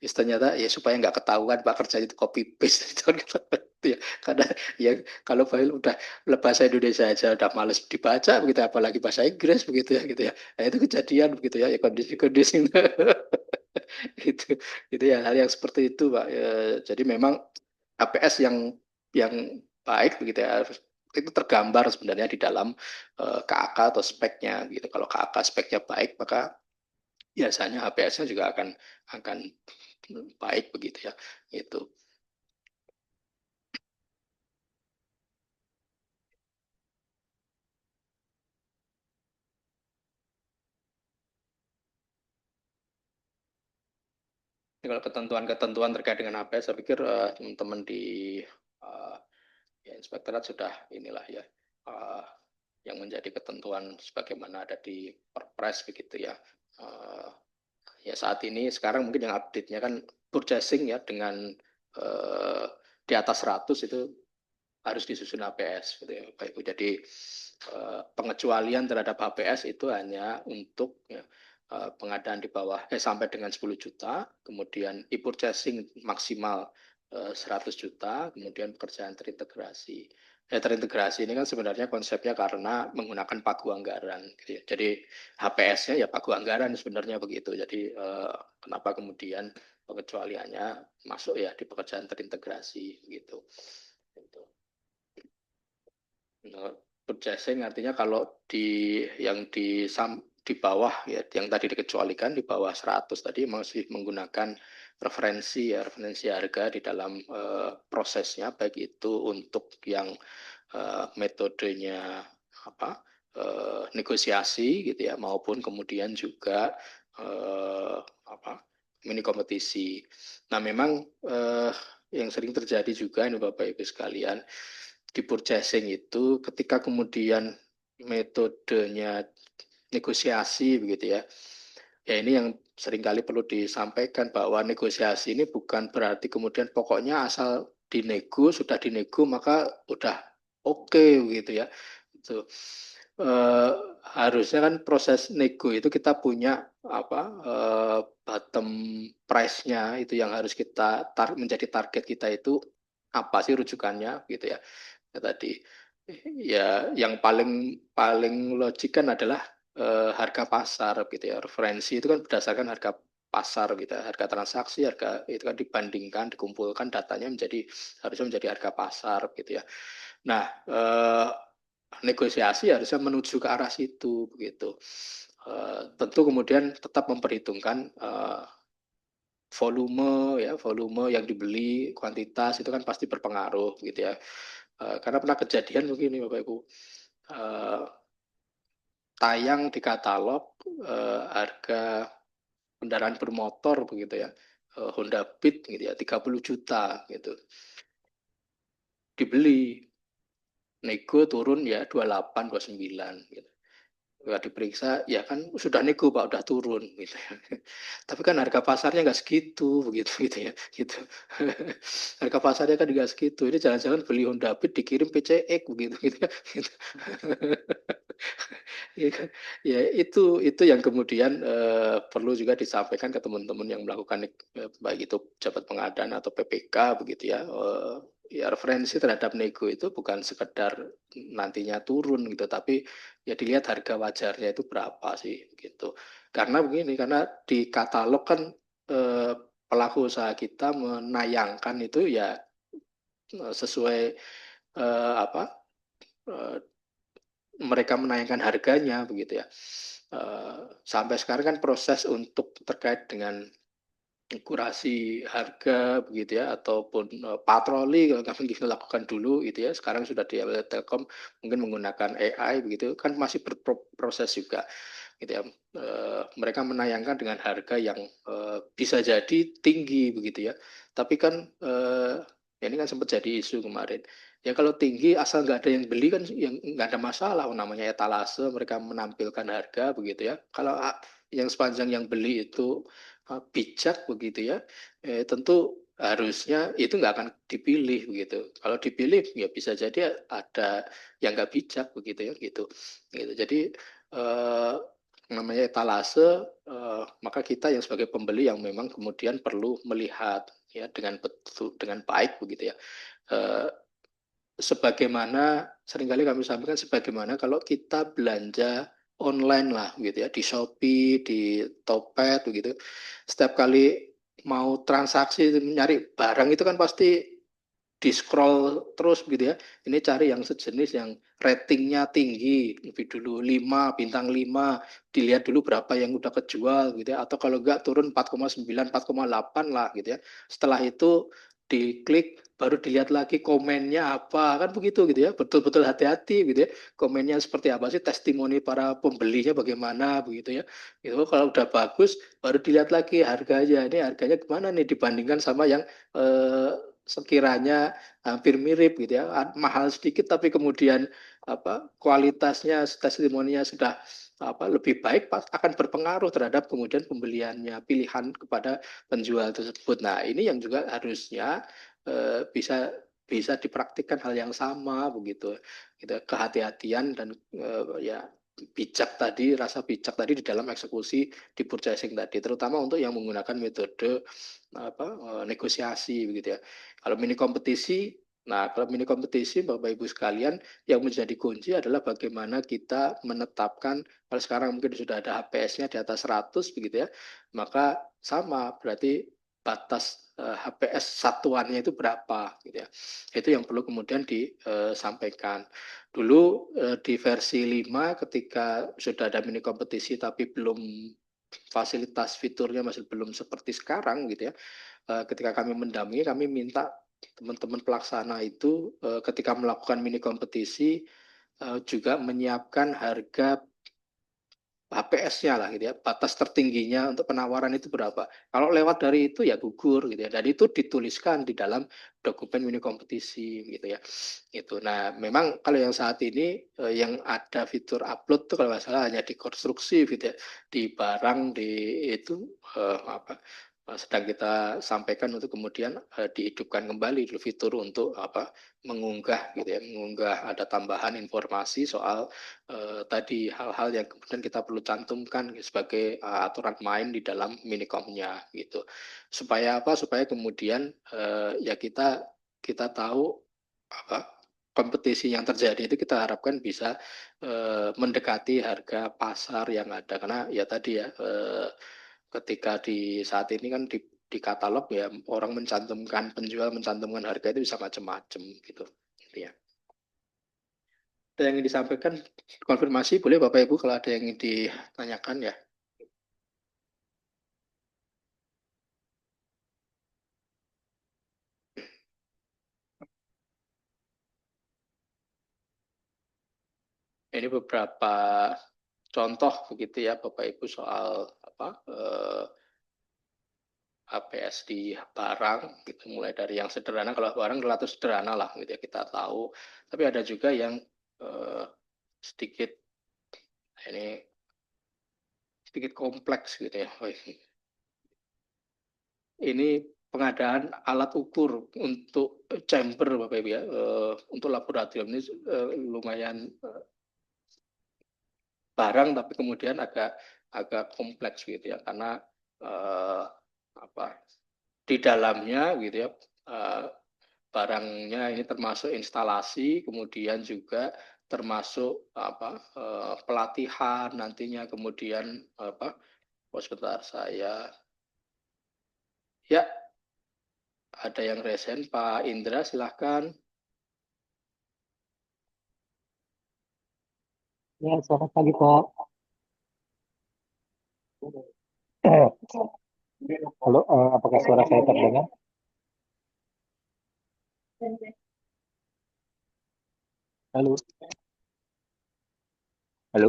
Ternyata ya supaya nggak ketahuan Pak kerja itu copy paste itu ya. Karena ya kalau file udah bahasa Indonesia aja udah males dibaca begitu apalagi bahasa Inggris begitu ya gitu ya. Nah, itu kejadian begitu ya kondisi-kondisi itu itu ya hal yang seperti itu Pak. Ya, jadi memang APS yang baik begitu ya itu tergambar sebenarnya di dalam KAK atau speknya gitu. Kalau KAK speknya baik maka biasanya APS-nya juga akan baik begitu ya. Itu. Kalau ketentuan-ketentuan terkait dengan HPS, saya pikir teman-teman di ya, inspektorat sudah inilah ya yang menjadi ketentuan sebagaimana ada di Perpres begitu ya. Ya saat ini sekarang mungkin yang update-nya kan purchasing ya dengan di atas 100 itu harus disusun HPS gitu ya Bapak Ibu. Jadi pengecualian terhadap HPS itu hanya untuk ya, pengadaan di bawah sampai dengan 10 juta, kemudian e-purchasing maksimal 100 juta, kemudian pekerjaan terintegrasi. Terintegrasi ini kan sebenarnya konsepnya karena menggunakan pagu anggaran. Gitu ya. Jadi HPS-nya ya pagu anggaran sebenarnya begitu. Jadi kenapa kemudian pengecualiannya masuk ya di pekerjaan terintegrasi gitu. Purchasing artinya kalau yang di bawah ya yang tadi dikecualikan di bawah 100 tadi masih menggunakan referensi harga di dalam prosesnya, baik itu untuk yang metodenya negosiasi gitu ya, maupun kemudian juga mini kompetisi. Nah memang yang sering terjadi juga ini Bapak Ibu sekalian, di purchasing itu ketika kemudian metodenya negosiasi begitu ya. Ya ini yang seringkali perlu disampaikan bahwa negosiasi ini bukan berarti kemudian pokoknya asal sudah dinego maka udah oke begitu ya. Itu harusnya kan proses nego itu kita punya bottom price-nya itu yang harus kita menjadi target kita itu apa sih rujukannya gitu ya. Tadi ya yang paling logik kan adalah harga pasar gitu ya. Referensi itu kan berdasarkan harga pasar gitu, harga transaksi, harga itu kan dibandingkan, dikumpulkan datanya harusnya menjadi harga pasar gitu ya. Nah, negosiasi harusnya menuju ke arah situ begitu. Tentu kemudian tetap memperhitungkan volume yang dibeli, kuantitas itu kan pasti berpengaruh gitu ya. Karena pernah kejadian begini Bapak Ibu, tayang di katalog harga kendaraan bermotor begitu ya, Honda Beat gitu ya, 30 juta gitu. Dibeli, nego turun ya 28, 29 gitu. Nggak diperiksa, ya kan sudah nego Pak, udah turun gitu ya. Tapi kan harga pasarnya nggak segitu begitu gitu ya. Gitu. Harga pasarnya kan nggak segitu. Ini jangan-jangan beli Honda Beat dikirim PCX begitu gitu ya. Gitu. Ya, kan? Ya itu yang kemudian perlu juga disampaikan ke teman-teman yang melakukan baik itu pejabat pengadaan atau PPK begitu ya. Ya referensi terhadap nego itu bukan sekedar nantinya turun gitu, tapi ya dilihat harga wajarnya itu berapa sih gitu. Karena begini, karena di katalog kan pelaku usaha kita menayangkan itu ya sesuai apa mereka menayangkan harganya begitu ya. Sampai sekarang kan proses untuk terkait dengan kurasi harga begitu ya, ataupun patroli kalau kami kita lakukan dulu gitu ya, sekarang sudah di Telkom mungkin menggunakan AI begitu kan masih berproses juga gitu ya. Mereka menayangkan dengan harga yang bisa jadi tinggi begitu ya, tapi kan ini kan sempat jadi isu kemarin ya, kalau tinggi asal nggak ada yang beli kan yang nggak ada masalah, namanya etalase mereka menampilkan harga begitu ya. Kalau yang sepanjang yang beli itu bijak begitu ya, tentu harusnya itu nggak akan dipilih begitu. Kalau dipilih ya bisa jadi ada yang nggak bijak begitu ya gitu. Jadi namanya etalase, maka kita yang sebagai pembeli yang memang kemudian perlu melihat ya dengan betul, dengan baik begitu ya. Sebagaimana seringkali kami sampaikan, sebagaimana kalau kita belanja online lah gitu ya, di Shopee, di Topet begitu, setiap kali mau transaksi nyari barang itu kan pasti di scroll terus gitu ya. Ini cari yang sejenis yang ratingnya tinggi, lebih dulu 5 bintang 5, dilihat dulu berapa yang udah kejual gitu ya, atau kalau enggak turun 4,9, 4,8 lah gitu ya. Setelah itu diklik baru dilihat lagi komennya apa, kan begitu gitu ya, betul-betul hati-hati gitu ya, komennya seperti apa sih, testimoni para pembelinya bagaimana begitu ya, itu kalau udah bagus baru dilihat lagi harganya, ini harganya gimana nih dibandingkan sama yang sekiranya hampir mirip gitu ya, mahal sedikit tapi kemudian kualitasnya testimoninya sudah lebih baik, akan berpengaruh terhadap kemudian pembeliannya, pilihan kepada penjual tersebut. Nah, ini yang juga harusnya bisa bisa dipraktikkan hal yang sama begitu, gitu, kehati-hatian dan ya bijak tadi, rasa bijak tadi di dalam eksekusi di purchasing tadi, terutama untuk yang menggunakan metode negosiasi begitu ya. Kalau mini kompetisi, kalau mini kompetisi Bapak Ibu sekalian, yang menjadi kunci adalah bagaimana kita menetapkan, kalau sekarang mungkin sudah ada HPS-nya di atas 100 begitu ya, maka sama berarti batas HPS satuannya itu berapa gitu ya. Itu yang perlu kemudian disampaikan. Dulu di versi 5 ketika sudah ada mini kompetisi tapi belum fasilitas fiturnya masih belum seperti sekarang gitu ya. Ketika kami mendampingi, kami minta teman-teman pelaksana itu ketika melakukan mini kompetisi juga menyiapkan harga HPS-nya lah gitu ya, batas tertingginya untuk penawaran itu berapa. Kalau lewat dari itu ya gugur gitu ya. Dan itu dituliskan di dalam dokumen mini kompetisi gitu ya. Itu. Nah, memang kalau yang saat ini yang ada fitur upload tuh kalau nggak salah hanya di konstruksi gitu ya, di barang di itu sedang kita sampaikan untuk kemudian dihidupkan kembali fitur untuk mengunggah gitu ya, mengunggah ada tambahan informasi soal tadi hal-hal yang kemudian kita perlu cantumkan sebagai aturan main di dalam minicomnya gitu. Supaya apa? Supaya kemudian ya kita tahu apa kompetisi yang terjadi itu kita harapkan bisa mendekati harga pasar yang ada, karena ya tadi ya ketika di saat ini kan di katalog ya orang mencantumkan, penjual mencantumkan harga itu bisa macam-macam gitu ya. Ada yang ingin disampaikan, konfirmasi boleh Bapak Ibu kalau ada yang ingin ditanyakan ya. Ini beberapa contoh begitu ya Bapak Ibu soal HPS di barang gitu, mulai dari yang sederhana, kalau barang relatif sederhana lah gitu ya kita tahu, tapi ada juga yang sedikit ini sedikit kompleks gitu ya. Ini pengadaan alat ukur untuk chamber Bapak Ibu ya, untuk laboratorium ini lumayan barang tapi kemudian agak kompleks gitu ya, karena di dalamnya gitu ya, barangnya ini termasuk instalasi, kemudian juga termasuk pelatihan nantinya, kemudian sebentar saya ya, ada yang resen Pak Indra silahkan. Ya, selamat pagi Pak. Halo, apakah suara saya terdengar? Halo. Halo.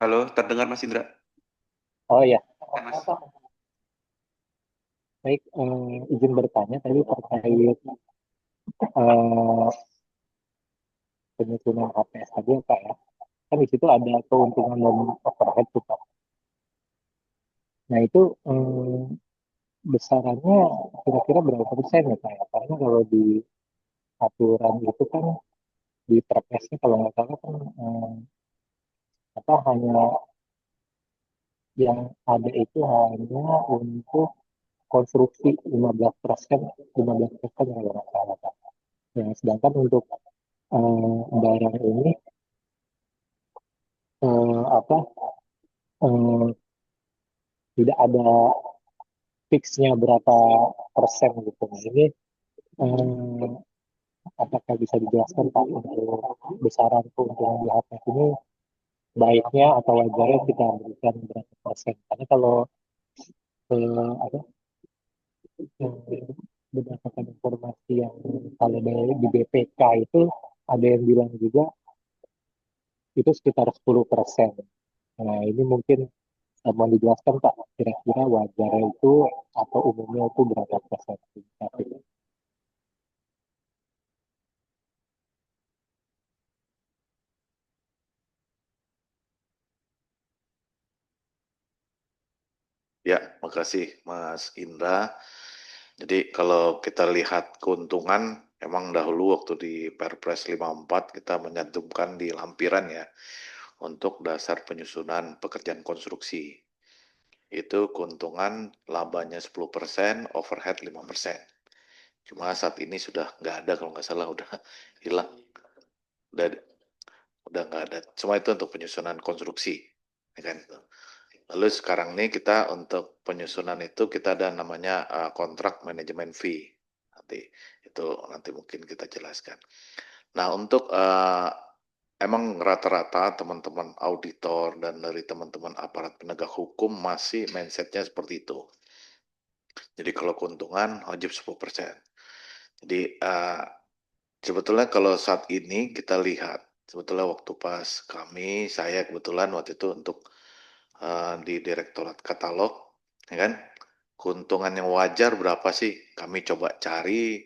Halo, terdengar Mas Indra? Oh ya, Mas. baik. Izin bertanya tadi terkait penyusunan HPS aja Pak ya. Kan di situ ada keuntungan dan overhead tuh Pak. Nah itu besarannya kira-kira berapa persen ya Pak ya? Karena kalau di aturan itu kan di perpesnya kalau nggak salah kan hanya yang ada itu hanya untuk konstruksi 15%, 15% kalau nggak salah Pak. Ya, sedangkan untuk barang ini apa tidak ada fixnya berapa persen gitu. Nah, ini apakah bisa dijelaskan Pak untuk besaran keuntungan di HPS ini baiknya atau wajarnya kita berikan berapa persen? Karena kalau apa berdasarkan informasi yang kalau dari di BPK itu ada yang bilang juga itu sekitar 10%. Nah, ini mungkin mau dijelaskan Pak, kira-kira wajarnya itu atau umumnya itu berapa persen? Ya, makasih Mas Indra. Jadi kalau kita lihat keuntungan, emang dahulu waktu di Perpres 54 kita menyantumkan di lampiran ya, untuk dasar penyusunan pekerjaan konstruksi. Itu keuntungan labanya 10%, overhead 5%. Cuma saat ini sudah nggak ada, kalau nggak salah udah hilang. Udah nggak ada. Cuma itu untuk penyusunan konstruksi. Ya kan? Lalu sekarang ini kita untuk penyusunan itu kita ada namanya kontrak manajemen fee. Nanti mungkin kita jelaskan. Nah, untuk emang rata-rata teman-teman auditor dan dari teman-teman aparat penegak hukum masih mindsetnya seperti itu. Jadi kalau keuntungan wajib 10%. Jadi sebetulnya kalau saat ini kita lihat, sebetulnya waktu pas saya kebetulan waktu itu untuk di Direktorat Katalog, ya kan? Keuntungan yang wajar berapa sih? Kami coba cari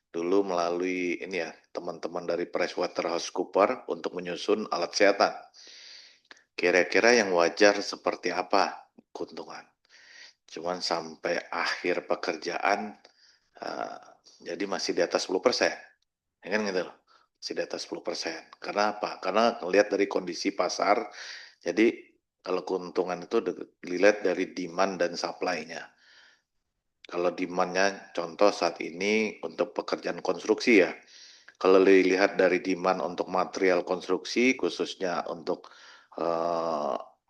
dulu melalui ini ya, teman-teman dari PricewaterhouseCoopers untuk menyusun alat kesehatan. Kira-kira yang wajar seperti apa keuntungan? Cuman sampai akhir pekerjaan jadi masih di atas 10%. Ya kan gitu loh. Masih di atas 10%. Karena apa? Karena lihat dari kondisi pasar, jadi kalau keuntungan itu dilihat dari demand dan supply-nya. Kalau demand-nya contoh saat ini untuk pekerjaan konstruksi ya. Kalau dilihat dari demand untuk material konstruksi khususnya untuk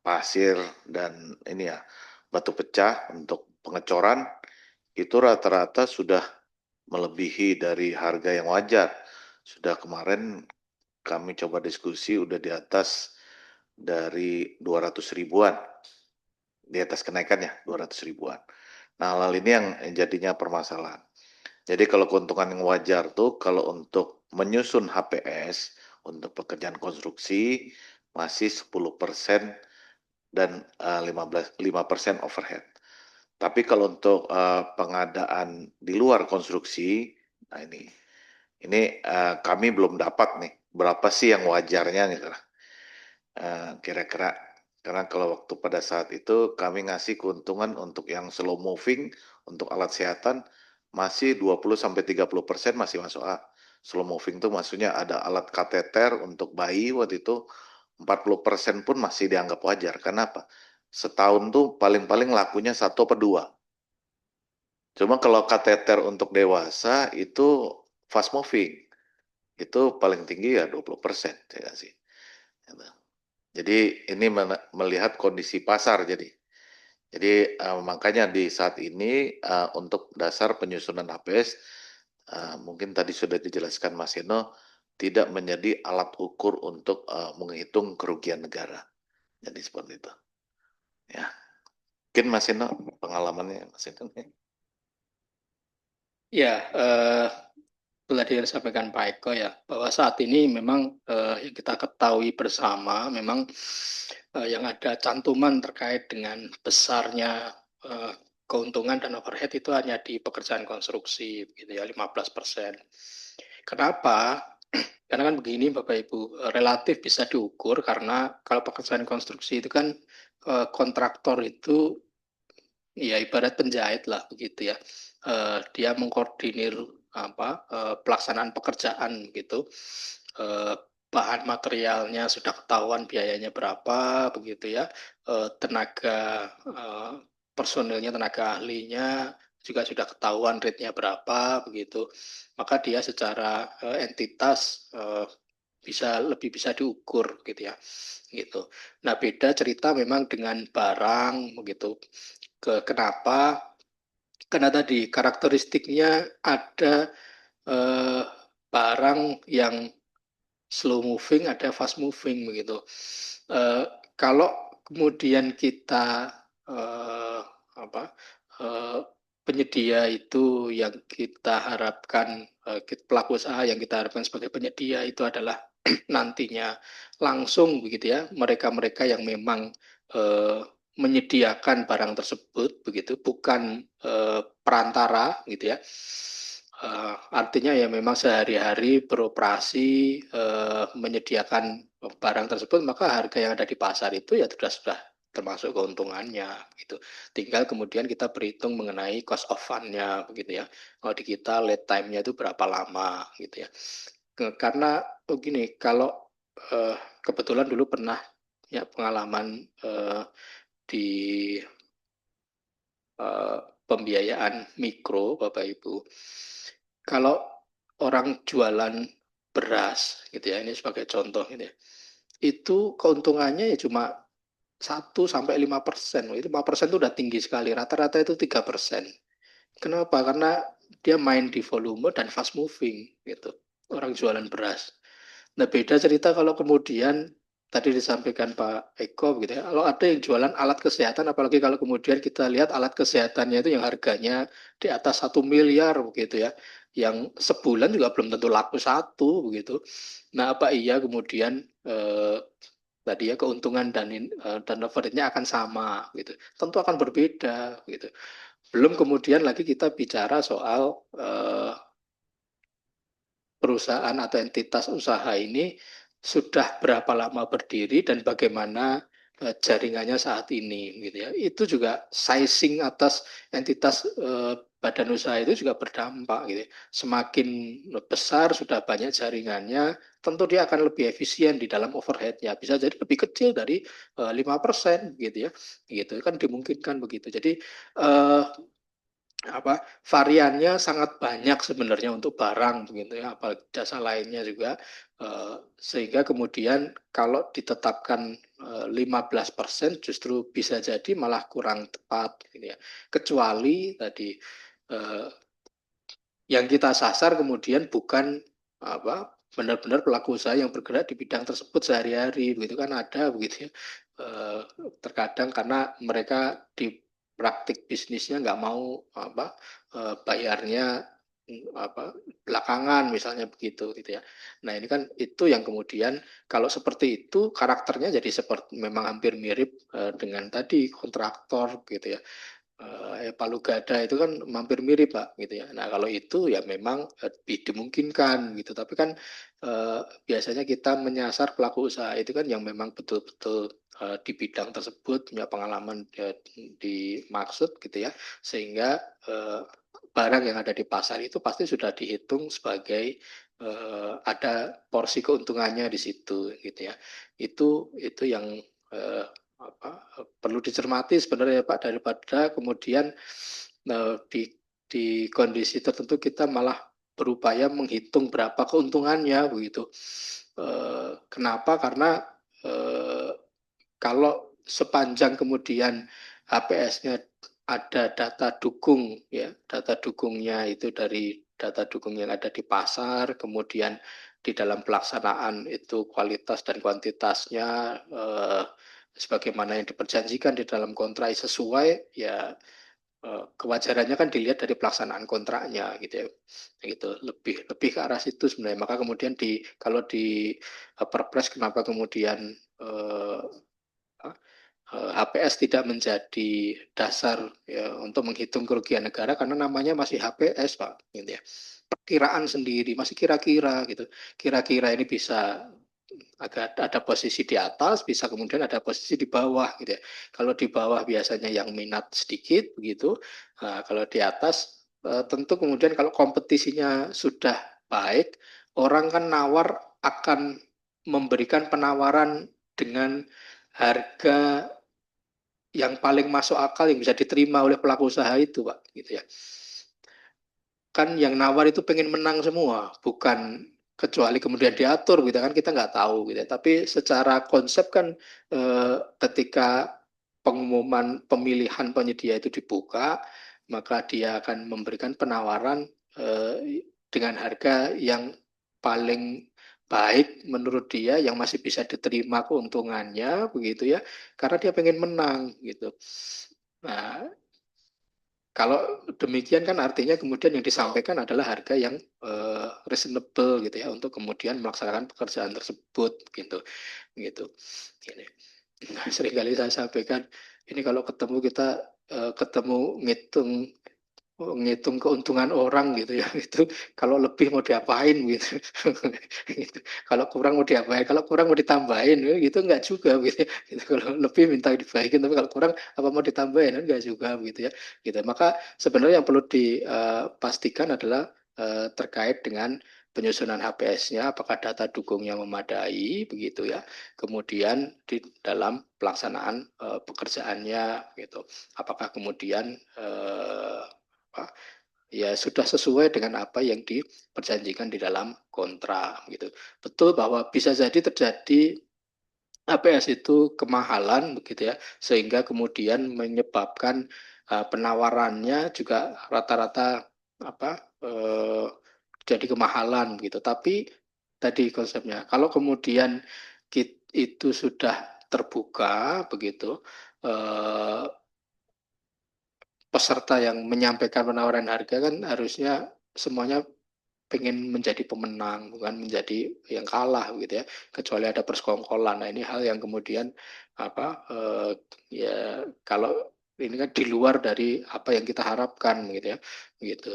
pasir dan ini ya, batu pecah untuk pengecoran itu rata-rata sudah melebihi dari harga yang wajar. Sudah kemarin kami coba diskusi udah di atas dari 200 ribuan. Di atas kenaikannya 200 ribuan. Nah, hal ini yang jadinya permasalahan. Jadi kalau keuntungan yang wajar tuh kalau untuk menyusun HPS untuk pekerjaan konstruksi masih 10% dan 5% overhead. Tapi kalau untuk pengadaan di luar konstruksi, nah ini kami belum dapat nih berapa sih yang wajarnya gitu. Kira-kira karena kalau waktu pada saat itu kami ngasih keuntungan untuk yang slow moving untuk alat kesehatan masih 20-30% masih masuk A. Slow moving itu maksudnya ada alat kateter untuk bayi waktu itu 40% pun masih dianggap wajar. Kenapa? Setahun tuh paling-paling lakunya 1 atau 2. Cuma kalau kateter untuk dewasa itu fast moving. Itu paling tinggi ya 20% saya kasih. Jadi ini melihat kondisi pasar jadi. Jadi makanya di saat ini untuk dasar penyusunan HPS mungkin tadi sudah dijelaskan Mas Eno tidak menjadi alat ukur untuk menghitung kerugian negara. Jadi seperti itu. Ya. Mungkin Mas Eno pengalamannya Mas Eno. Ya, tadi yang disampaikan Pak Eko ya, bahwa saat ini memang yang kita ketahui bersama, memang yang ada cantuman terkait dengan besarnya keuntungan dan overhead itu hanya di pekerjaan konstruksi, gitu ya, 15%. Kenapa? Karena kan begini Bapak Ibu, relatif bisa diukur karena kalau pekerjaan konstruksi itu kan kontraktor itu ya ibarat penjahit lah begitu ya. Dia mengkoordinir pelaksanaan pekerjaan gitu. Bahan materialnya sudah ketahuan biayanya berapa begitu ya. Tenaga personilnya, tenaga ahlinya juga sudah ketahuan rate-nya berapa begitu. Maka dia secara entitas lebih bisa diukur gitu ya. Gitu. Nah, beda cerita memang dengan barang begitu. Kenapa? Karena tadi karakteristiknya ada barang yang slow moving, ada fast moving begitu. Kalau kemudian kita penyedia itu yang kita harapkan, pelaku usaha yang kita harapkan sebagai penyedia itu adalah nantinya langsung begitu ya, mereka-mereka yang memang menyediakan barang tersebut begitu, bukan perantara gitu ya. Artinya ya memang sehari-hari beroperasi menyediakan barang tersebut, maka harga yang ada di pasar itu ya sudah termasuk keuntungannya gitu. Tinggal kemudian kita berhitung mengenai cost of fund-nya begitu ya. Kalau di kita lead time-nya itu berapa lama gitu ya. Karena begini, kalau kebetulan dulu pernah ya pengalaman di pembiayaan mikro, Bapak Ibu. Kalau orang jualan beras gitu ya, ini sebagai contoh gitu ya, itu keuntungannya ya cuma 1-5%. Itu 5% itu udah tinggi sekali. Rata-rata itu 3%. Kenapa? Karena dia main di volume dan fast moving gitu. Orang jualan beras. Nah, beda cerita kalau kemudian tadi disampaikan Pak Eko gitu ya. Kalau ada yang jualan alat kesehatan, apalagi kalau kemudian kita lihat alat kesehatannya itu yang harganya di atas 1 miliar begitu ya. Yang sebulan juga belum tentu laku satu begitu. Nah, apa iya kemudian tadi ya keuntungan dan overhead-nya akan sama gitu. Tentu akan berbeda gitu. Belum kemudian lagi kita bicara soal perusahaan atau entitas usaha ini sudah berapa lama berdiri dan bagaimana jaringannya saat ini gitu ya. Itu juga sizing atas entitas badan usaha itu juga berdampak gitu. Semakin besar sudah banyak jaringannya, tentu dia akan lebih efisien di dalam overhead-nya. Bisa jadi lebih kecil dari 5% gitu ya. Gitu kan dimungkinkan begitu. Jadi variannya sangat banyak sebenarnya untuk barang begitu ya, apalagi jasa lainnya juga, sehingga kemudian kalau ditetapkan 15% justru bisa jadi malah kurang tepat gitu ya. Kecuali tadi yang kita sasar kemudian bukan benar-benar pelaku usaha yang bergerak di bidang tersebut sehari-hari begitu kan, ada begitu ya. Terkadang karena mereka di praktik bisnisnya nggak mau bayarnya belakangan misalnya begitu gitu ya. Nah, ini kan itu yang kemudian kalau seperti itu karakternya jadi seperti memang hampir mirip dengan tadi kontraktor gitu ya. Palu gada itu kan hampir mirip Pak gitu ya. Nah, kalau itu ya memang dimungkinkan gitu. Tapi kan biasanya kita menyasar pelaku usaha itu kan yang memang betul-betul di bidang tersebut punya pengalaman dimaksud gitu ya. Sehingga barang yang ada di pasar itu pasti sudah dihitung sebagai ada porsi keuntungannya di situ gitu ya. Itu yang perlu dicermati sebenarnya Pak, daripada kemudian di kondisi tertentu kita malah berupaya menghitung berapa keuntungannya begitu. Kenapa? Karena kalau sepanjang kemudian HPS-nya ada data dukung ya, data dukungnya itu dari data dukung yang ada di pasar, kemudian di dalam pelaksanaan itu kualitas dan kuantitasnya sebagaimana yang diperjanjikan di dalam kontrak sesuai, ya kewajarannya kan dilihat dari pelaksanaan kontraknya gitu ya, gitu lebih ke arah situ sebenarnya. Maka kemudian kalau di Perpres kenapa kemudian HPS tidak menjadi dasar ya, untuk menghitung kerugian negara karena namanya masih HPS Pak gitu ya. Perkiraan sendiri masih kira-kira gitu. Kira-kira ini bisa agak ada posisi di atas, bisa kemudian ada posisi di bawah gitu ya. Kalau di bawah biasanya yang minat sedikit begitu. Nah, kalau di atas tentu kemudian kalau kompetisinya sudah baik, orang kan nawar akan memberikan penawaran dengan harga yang paling masuk akal yang bisa diterima oleh pelaku usaha itu Pak gitu ya. Kan yang nawar itu pengen menang semua, bukan kecuali kemudian diatur gitu kan, kita nggak tahu gitu ya. Tapi secara konsep kan ketika pengumuman pemilihan penyedia itu dibuka, maka dia akan memberikan penawaran dengan harga yang paling baik menurut dia, yang masih bisa diterima keuntungannya begitu ya, karena dia pengen menang gitu. Nah, kalau demikian kan artinya kemudian yang disampaikan adalah harga yang reasonable gitu ya untuk kemudian melaksanakan pekerjaan tersebut gitu. Gini. Nah, seringkali saya sampaikan ini kalau ketemu kita ketemu ngitung keuntungan orang gitu ya, itu kalau lebih mau diapain gitu. Gitu. Kalau kurang mau diapain, kalau kurang mau ditambahin gitu enggak juga gitu, gitu. Kalau lebih minta dibaikin, tapi kalau kurang apa mau ditambahin enggak juga gitu ya, gitu. Maka sebenarnya yang perlu dipastikan adalah terkait dengan penyusunan HPS-nya, apakah data dukungnya memadai begitu ya, kemudian di dalam pelaksanaan pekerjaannya gitu, apakah kemudian ya sudah sesuai dengan apa yang diperjanjikan di dalam kontrak gitu. Betul bahwa bisa jadi terjadi APS itu kemahalan begitu ya, sehingga kemudian menyebabkan penawarannya juga rata-rata jadi kemahalan gitu. Tapi tadi konsepnya kalau kemudian itu sudah terbuka begitu, eh, peserta yang menyampaikan penawaran harga kan harusnya semuanya pengen menjadi pemenang, bukan menjadi yang kalah gitu ya. Kecuali ada persekongkolan. Nah ini hal yang kemudian ya kalau ini kan di luar dari apa yang kita harapkan gitu ya, gitu.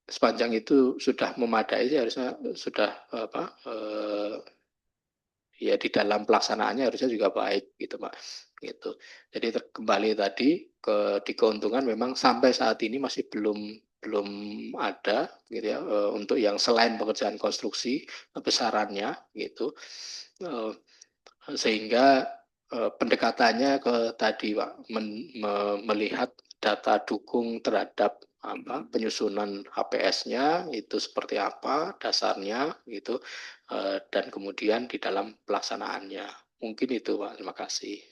Sepanjang itu sudah memadai harusnya sudah ya di dalam pelaksanaannya harusnya juga baik gitu Pak, gitu. Jadi kembali tadi di keuntungan memang sampai saat ini masih belum ada gitu ya, untuk yang selain pekerjaan konstruksi besarannya gitu. Sehingga pendekatannya ke tadi Pak, melihat data dukung terhadap penyusunan HPS-nya itu seperti apa dasarnya gitu, dan kemudian di dalam pelaksanaannya. Mungkin itu Pak, terima kasih.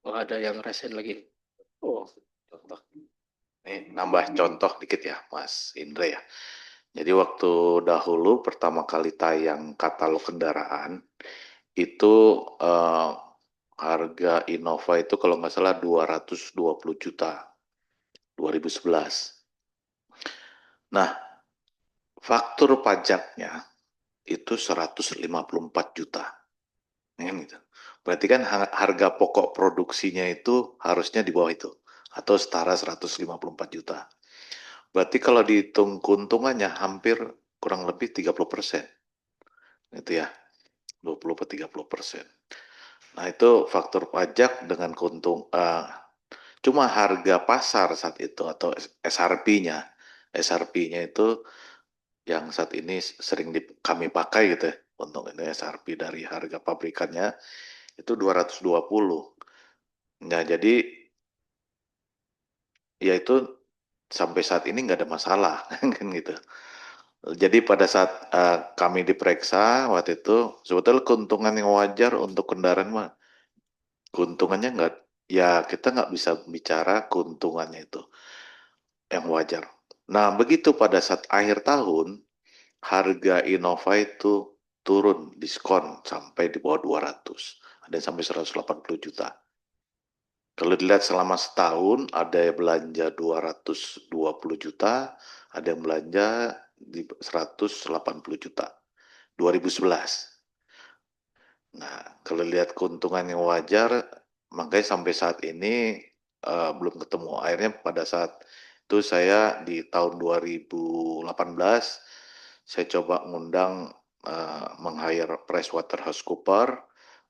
Oh, ada yang resen lagi. Oh, Contoh. Ini nambah contoh dikit ya, Mas Indra ya. Jadi waktu dahulu pertama kali tayang katalog kendaraan, itu harga Innova itu kalau nggak salah 220 juta 2011. Nah, faktur pajaknya itu 154 juta. Gitu. Berarti kan harga pokok produksinya itu harusnya di bawah itu, atau setara 154 juta. Berarti kalau dihitung keuntungannya hampir kurang lebih 30%. Itu ya, 20-30%. Nah itu faktur pajak dengan cuma harga pasar saat itu atau SRP-nya. SRP-nya itu yang saat ini sering kami pakai gitu ya, untuk ini SRP dari harga pabrikannya itu 220. Nah jadi ya itu sampai saat ini nggak ada masalah kan gitu. Jadi pada saat kami diperiksa waktu itu sebetulnya keuntungan yang wajar untuk kendaraan mah keuntungannya nggak, ya kita nggak bisa bicara keuntungannya itu yang wajar. Nah begitu pada saat akhir tahun harga Innova itu turun diskon sampai di bawah 200, ada yang sampai 180 juta. Kalau dilihat selama setahun ada yang belanja 220 juta, ada yang belanja di 180 juta. 2011. Nah, kalau lihat keuntungan yang wajar, makanya sampai saat ini belum ketemu. Akhirnya pada saat itu saya di tahun 2018, saya coba ngundang meng-hire PricewaterhouseCoopers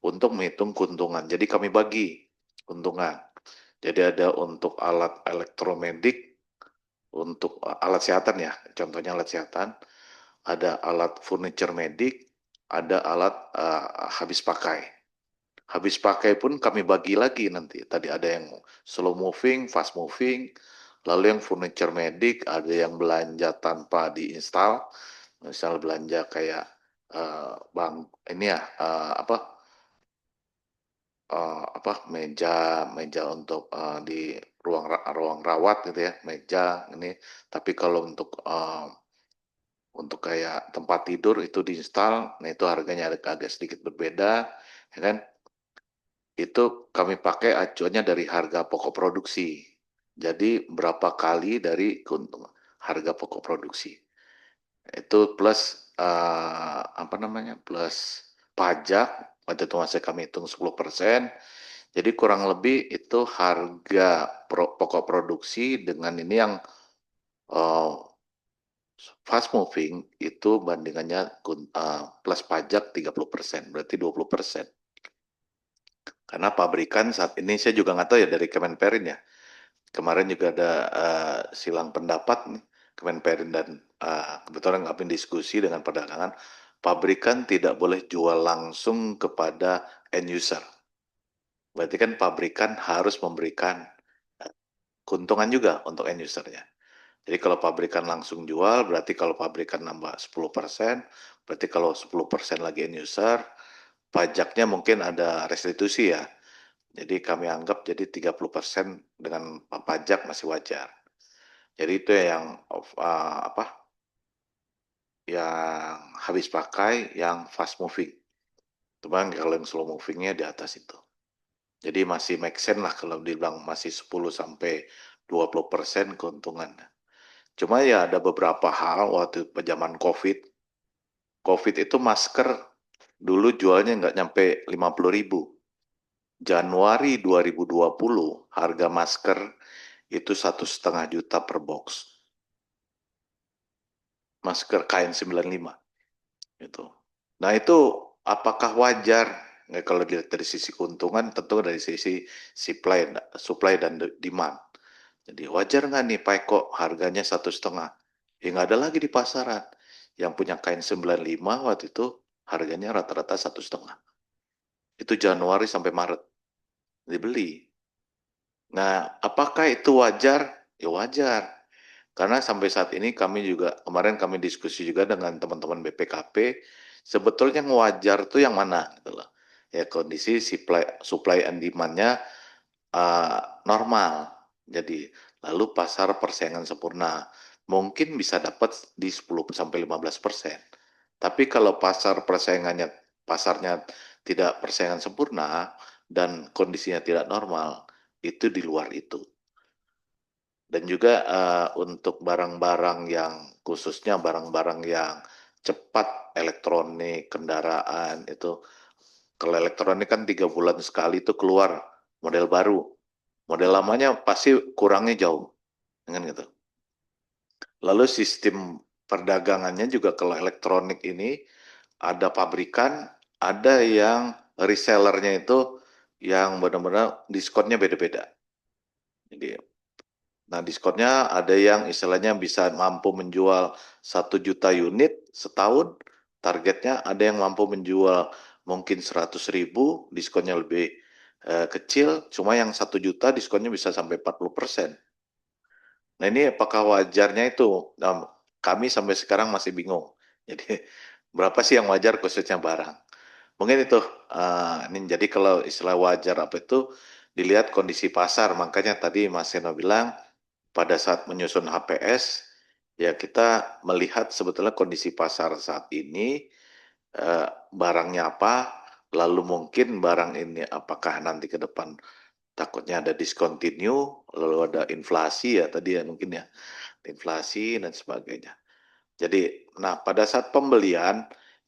untuk menghitung keuntungan. Jadi kami bagi keuntungan. Jadi ada untuk alat elektromedik, untuk alat kesehatan ya, contohnya alat kesehatan, ada alat furniture medik, ada alat habis pakai. Habis pakai pun kami bagi lagi nanti. Tadi ada yang slow moving, fast moving, lalu yang furniture medik, ada yang belanja tanpa diinstal, misal belanja kayak bang ini ya meja untuk di ruang rawat gitu ya, meja ini. Tapi kalau untuk kayak tempat tidur itu diinstal, nah itu harganya agak sedikit berbeda, ya kan? itu kami pakai acuannya dari harga pokok produksi. Jadi berapa kali dari keuntungan harga pokok produksi. Itu plus apa namanya? Plus pajak. Waktu itu masih kami hitung 10%. Jadi kurang lebih itu harga pokok produksi dengan ini yang fast moving itu bandingannya plus pajak 30%, berarti 20%. Karena pabrikan saat ini saya juga nggak tahu ya dari Kemenperin ya. Kemarin juga ada silang pendapat nih, Kemenperin dan kebetulan kami diskusi dengan perdagangan, pabrikan tidak boleh jual langsung kepada end user. Berarti kan pabrikan harus memberikan keuntungan juga untuk end usernya. Jadi kalau pabrikan langsung jual, berarti kalau pabrikan nambah 10%, berarti kalau 10% lagi end user, pajaknya mungkin ada restitusi ya. Jadi kami anggap jadi 30% dengan pajak masih wajar. Jadi itu yang yang habis pakai, yang fast moving. Cuman kalau yang slow movingnya di atas itu. Jadi masih make sense lah kalau dibilang masih 10-20% keuntungan. Cuma ya ada beberapa hal waktu zaman COVID. COVID itu masker dulu jualnya nggak nyampe 50.000. Januari 2020 harga masker itu 1,5 juta per box. Masker kain 95 itu. Nah itu apakah wajar? Nah, kalau dilihat dari sisi keuntungan, tentu dari sisi supply dan demand. Jadi wajar nggak nih Pak Eko harganya 1,5? Ya nggak ada lagi di pasaran. Yang punya kain 95 waktu itu harganya rata-rata 1,5. Itu Januari sampai Maret dibeli. Nah, apakah itu wajar? Ya wajar. Karena sampai saat ini kemarin kami diskusi juga dengan teman-teman BPKP, sebetulnya yang wajar tuh yang mana gitu loh. Ya kondisi supply and demand-nya normal. Jadi lalu pasar persaingan sempurna. Mungkin bisa dapat di 10-15%. Tapi kalau pasarnya tidak persaingan sempurna dan kondisinya tidak normal, itu di luar itu. Dan juga untuk barang-barang yang khususnya barang-barang yang cepat, elektronik, kendaraan itu. Kalau elektronik kan 3 bulan sekali itu keluar model baru. Model lamanya pasti kurangnya jauh. Kan gitu. Lalu sistem perdagangannya juga kalau elektronik ini ada pabrikan, ada yang resellernya itu yang benar-benar diskonnya beda-beda. Jadi nah, diskonnya ada yang istilahnya bisa mampu menjual 1 juta unit setahun, targetnya ada yang mampu menjual mungkin 100.000, diskonnya lebih kecil, cuma yang 1 juta diskonnya bisa sampai 40%. Nah ini apakah wajarnya itu? Nah, kami sampai sekarang masih bingung. Jadi berapa sih yang wajar khususnya barang? Mungkin itu, ini jadi kalau istilah wajar apa itu, dilihat kondisi pasar, makanya tadi Mas Seno bilang, pada saat menyusun HPS, ya kita melihat sebetulnya kondisi pasar saat ini, barangnya apa, lalu mungkin barang ini apakah nanti ke depan takutnya ada discontinue, lalu ada inflasi ya tadi ya mungkin ya, inflasi dan sebagainya. Jadi, nah pada saat pembelian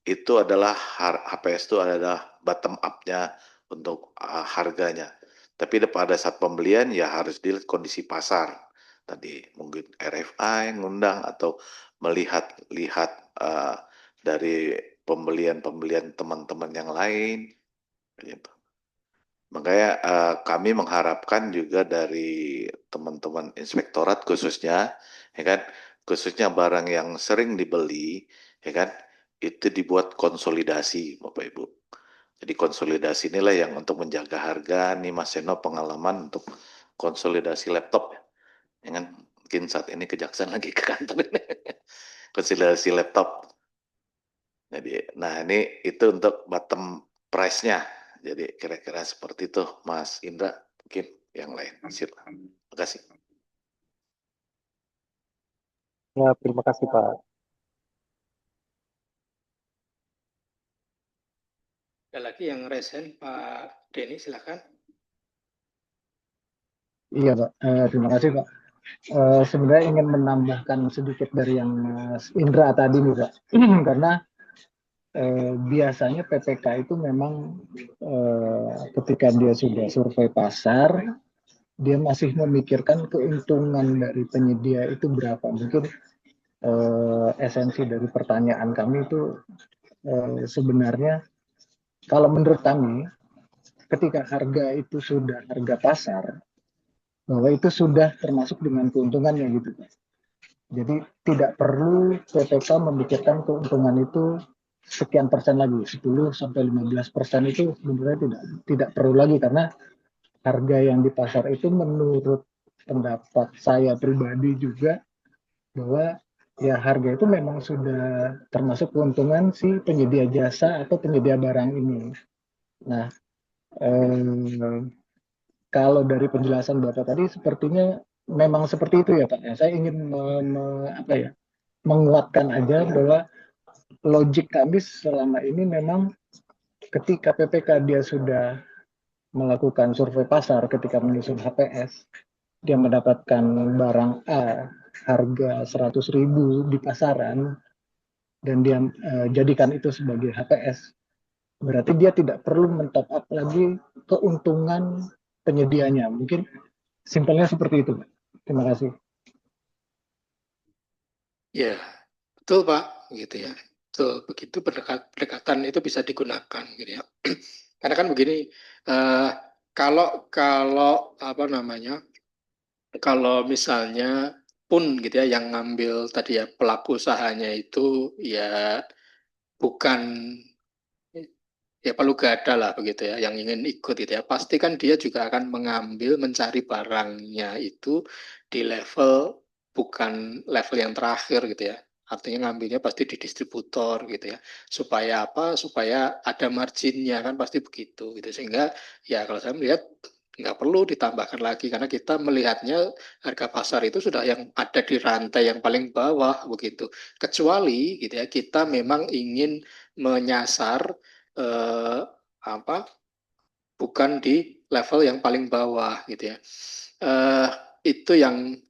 itu adalah HPS itu adalah bottom up-nya untuk harganya. Tapi pada saat pembelian ya harus dilihat kondisi pasar. Tadi mungkin RFI ngundang atau melihat-lihat dari pembelian teman-teman yang lain. Gitu. Makanya kami mengharapkan juga dari teman-teman inspektorat khususnya, ya kan, khususnya barang yang sering dibeli, ya kan, itu dibuat konsolidasi, Bapak Ibu. Jadi konsolidasi inilah yang untuk menjaga harga. Nih Mas Seno pengalaman untuk konsolidasi laptop, ya kan, mungkin saat ini kejaksaan lagi ke kantor ini, konsolidasi laptop. Jadi, nah ini itu untuk bottom price-nya. Jadi kira-kira seperti itu, Mas Indra. Mungkin yang lain. Silakan. Terima kasih. Ya, terima kasih Pak. Ada lagi yang resen, Pak Denny, silakan. Iya Pak, terima kasih Pak. Sebenarnya ingin menambahkan sedikit dari yang Mas Indra tadi nih Pak, karena biasanya PPK itu memang ketika dia sudah survei pasar, dia masih memikirkan keuntungan dari penyedia itu berapa. Mungkin esensi dari pertanyaan kami itu sebenarnya kalau menurut kami, ketika harga itu sudah harga pasar, bahwa itu sudah termasuk dengan keuntungannya gitu. Jadi tidak perlu PPK memikirkan keuntungan itu sekian persen lagi, 10 sampai 15% itu sebenarnya tidak perlu lagi, karena harga yang di pasar itu menurut pendapat saya pribadi juga bahwa ya harga itu memang sudah termasuk keuntungan si penyedia jasa atau penyedia barang ini. Nah, kalau dari penjelasan Bapak tadi sepertinya memang seperti itu ya Pak. Ya, saya ingin menguatkan aja bahwa logik kami selama ini memang ketika PPK dia sudah melakukan survei pasar, ketika menyusun HPS, dia mendapatkan barang A harga 100.000 di pasaran dan dia jadikan itu sebagai HPS, berarti dia tidak perlu men-top up lagi keuntungan penyedianya. Mungkin simpelnya seperti itu. Terima kasih. Ya, betul Pak, gitu ya. Betul, begitu pendekatan itu bisa digunakan, gitu ya. Karena kan begini, kalau apa namanya, kalau misalnya pun gitu ya yang ngambil tadi ya pelaku usahanya itu ya bukan ya perlu gada lah begitu ya yang ingin ikut gitu ya, pasti kan dia juga akan mengambil mencari barangnya itu di level bukan level yang terakhir gitu ya, artinya ngambilnya pasti di distributor gitu ya, supaya apa, supaya ada marginnya kan, pasti begitu gitu, sehingga ya kalau saya melihat nggak perlu ditambahkan lagi karena kita melihatnya harga pasar itu sudah yang ada di rantai yang paling bawah begitu, kecuali gitu ya kita memang ingin menyasar apa bukan di level yang paling bawah gitu ya. Itu yang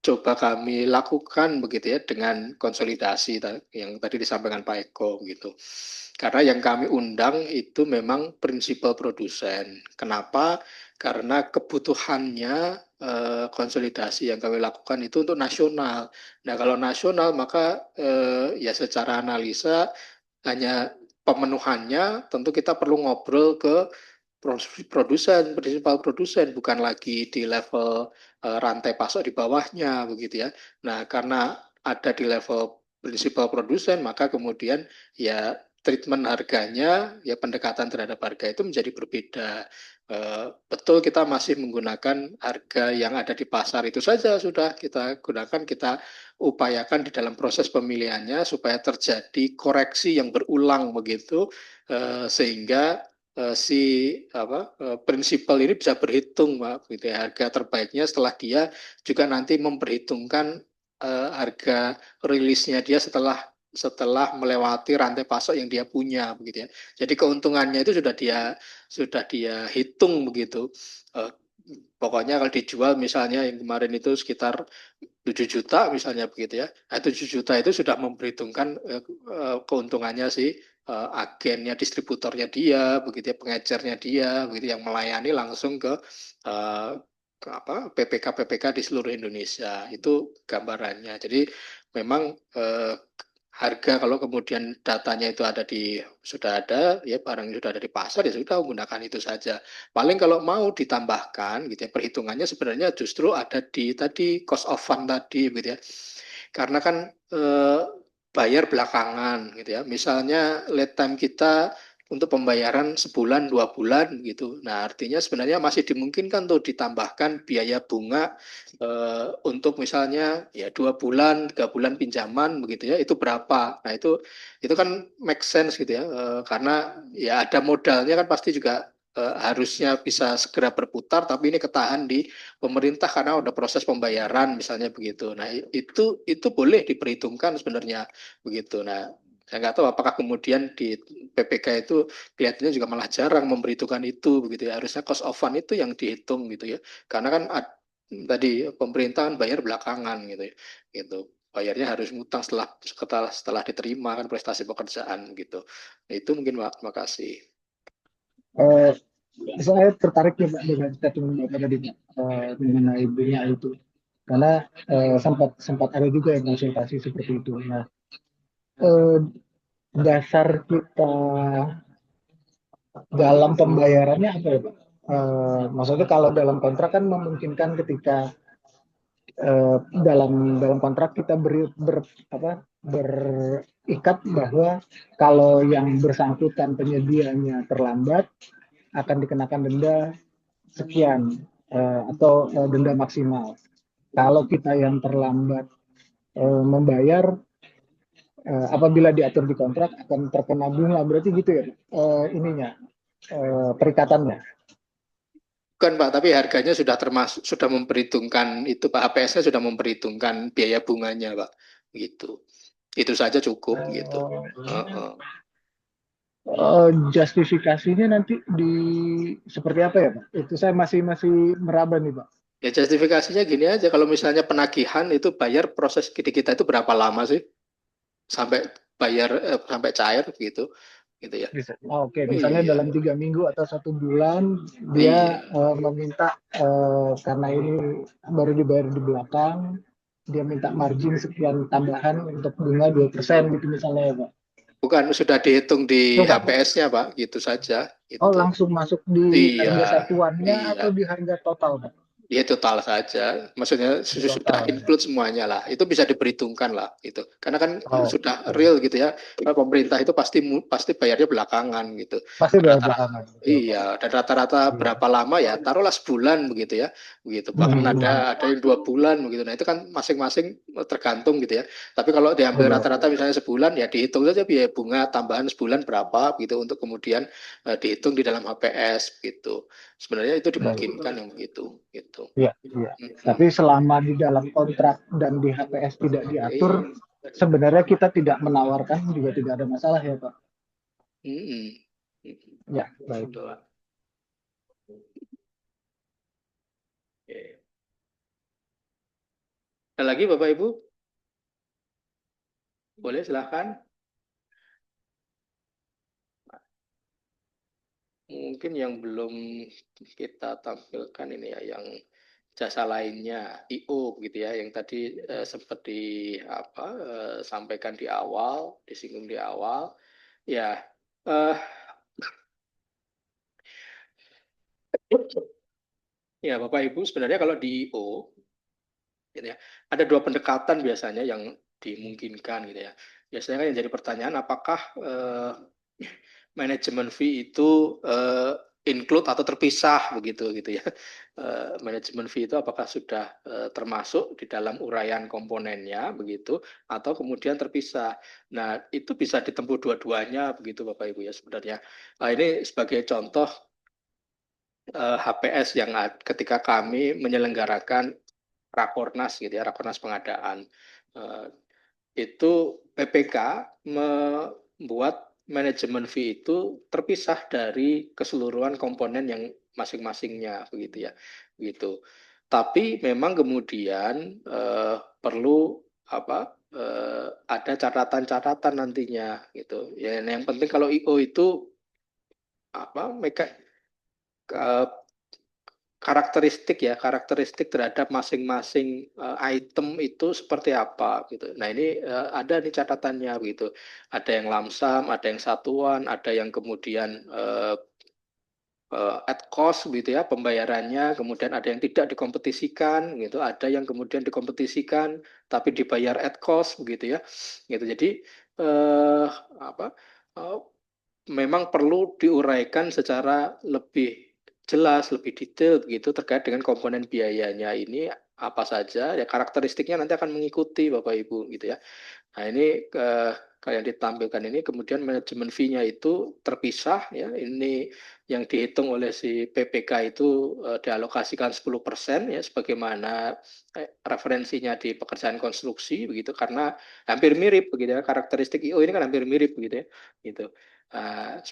coba kami lakukan begitu ya dengan konsolidasi yang tadi disampaikan Pak Eko gitu. Karena yang kami undang itu memang prinsipal produsen. Kenapa? Karena kebutuhannya konsolidasi yang kami lakukan itu untuk nasional. Nah kalau nasional maka ya secara analisa hanya pemenuhannya tentu kita perlu ngobrol ke produsen, prinsipal produsen, bukan lagi di level rantai pasok di bawahnya begitu ya. Nah, karena ada di level prinsipal produsen, maka kemudian ya treatment harganya, ya pendekatan terhadap harga itu menjadi berbeda. Betul kita masih menggunakan harga yang ada di pasar itu saja sudah kita gunakan, kita upayakan di dalam proses pemilihannya supaya terjadi koreksi yang berulang begitu, sehingga si prinsipal ini bisa berhitung Pak, gitu ya, harga terbaiknya setelah dia juga nanti memperhitungkan harga rilisnya dia setelah melewati rantai pasok yang dia punya begitu ya. Jadi keuntungannya itu sudah dia hitung begitu. Pokoknya kalau dijual misalnya yang kemarin itu sekitar 7 juta misalnya begitu ya. Nah, 7 juta itu sudah memperhitungkan keuntungannya si agennya, distributornya dia, begitu ya, pengecernya dia, begitu yang melayani langsung ke PPK di seluruh Indonesia. Itu gambarannya. Jadi memang harga kalau kemudian datanya itu sudah ada ya, barang sudah ada di pasar ya sudah menggunakan itu saja. Paling kalau mau ditambahkan gitu ya, perhitungannya sebenarnya justru ada di tadi cost of fund tadi gitu ya. Karena kan bayar belakangan gitu ya. Misalnya lead time kita untuk pembayaran sebulan 2 bulan gitu. Nah artinya sebenarnya masih dimungkinkan tuh ditambahkan biaya bunga untuk misalnya ya 2 bulan 3 bulan pinjaman begitu ya, itu berapa. Nah itu kan make sense gitu ya, karena ya ada modalnya kan pasti juga harusnya bisa segera berputar, tapi ini ketahan di pemerintah karena udah proses pembayaran misalnya begitu. Nah itu boleh diperhitungkan sebenarnya begitu. Nah Saya nggak tahu apakah kemudian di PPK itu kelihatannya juga malah jarang memperhitungkan itu begitu ya. Harusnya cost of fund itu yang dihitung gitu ya. Karena kan tadi pemerintahan bayar belakangan gitu ya. Gitu. Bayarnya harus ngutang setelah diterima kan prestasi pekerjaan gitu. Nah, itu mungkin Pak. Terima kasih. Eh, saya tertarik ya Pak dengan statement Bapak tadi Pak, mengenai bunga itu. Karena sempat ada juga yang konsultasi seperti itu. Nah, eh, dasar kita dalam pembayarannya apa ya Pak? Maksudnya kalau dalam kontrak kan memungkinkan ketika dalam kontrak kita berikat bahwa kalau yang bersangkutan penyedianya terlambat akan dikenakan denda sekian atau denda maksimal. Kalau kita yang terlambat membayar apabila diatur di kontrak akan terkena bunga, berarti gitu ya ininya perikatannya. Bukan Pak, tapi harganya sudah memperhitungkan itu Pak, APS-nya sudah memperhitungkan biaya bunganya Pak, gitu. Itu saja cukup gitu. Justifikasinya nanti seperti apa ya Pak? Itu saya masih meraba nih Pak. Ya justifikasinya gini aja, kalau misalnya penagihan itu bayar proses kita itu berapa lama sih sampai bayar sampai cair gitu ya. Oke, misalnya Iya. dalam 3 minggu atau 1 bulan dia meminta karena ini baru dibayar di belakang, dia minta margin sekian tambahan untuk bunga 2% gitu misalnya ya Pak. Bukan, sudah dihitung di HPS-nya Pak, gitu saja. Gitu. Oh, langsung masuk di harga satuannya atau di harga total Pak? Ya total saja, maksudnya sudah include semuanya lah, itu bisa diperhitungkan lah itu, karena kan sudah real gitu ya, pemerintah itu pasti bayarnya belakangan gitu. Pasti bayar belakangan. Iya, dan rata-rata berapa lama ya, taruhlah sebulan begitu ya, begitu. Bahkan ada yang 2 bulan begitu. Nah itu kan masing-masing tergantung gitu ya. Tapi kalau diambil rata-rata misalnya sebulan ya dihitung saja biaya bunga tambahan sebulan berapa gitu untuk kemudian dihitung di dalam HPS gitu. Sebenarnya itu dimungkinkan yang begitu gitu. Iya. Tapi selama di dalam kontrak dan di HPS tidak diatur, sebenarnya kita tidak menawarkan juga tidak ada masalah ya Pak. Ya, baik. Ada lagi Bapak Ibu? Boleh silahkan. Mungkin yang belum kita tampilkan ini ya, yang jasa lainnya IO gitu ya, yang tadi sempat sampaikan di awal, disinggung di awal, ya. Ya Bapak Ibu, sebenarnya kalau di IO, gitu ya, ada 2 pendekatan biasanya yang dimungkinkan gitu ya. Biasanya kan yang jadi pertanyaan, apakah manajemen fee itu include atau terpisah begitu gitu ya. Manajemen fee itu apakah sudah termasuk di dalam uraian komponennya begitu atau kemudian terpisah. Nah, itu bisa ditempuh dua-duanya begitu Bapak Ibu ya sebenarnya. Ini sebagai contoh HPS yang ketika kami menyelenggarakan Rakornas gitu ya, Rakornas pengadaan. Itu PPK membuat manajemen fee itu terpisah dari keseluruhan komponen yang masing-masingnya begitu ya, begitu. Tapi memang kemudian perlu ada catatan-catatan nantinya gitu. Ya, yang penting kalau IO itu karakteristik terhadap masing-masing item itu seperti apa gitu. Nah ini ada nih catatannya gitu. Ada yang lamsam, ada yang satuan, ada yang kemudian at cost gitu ya pembayarannya, kemudian ada yang tidak dikompetisikan gitu, ada yang kemudian dikompetisikan tapi dibayar at cost begitu ya. Gitu. Jadi memang perlu diuraikan secara lebih jelas, lebih detail begitu terkait dengan komponen biayanya ini apa saja ya, karakteristiknya nanti akan mengikuti Bapak Ibu gitu ya. Nah ini kalau yang ditampilkan ini kemudian manajemen fee-nya itu terpisah ya. Ini yang dihitung oleh si PPK itu dialokasikan 10% ya sebagaimana referensinya di pekerjaan konstruksi begitu, karena hampir mirip begitu ya, karakteristik IO ini kan hampir mirip begitu ya gitu. 10%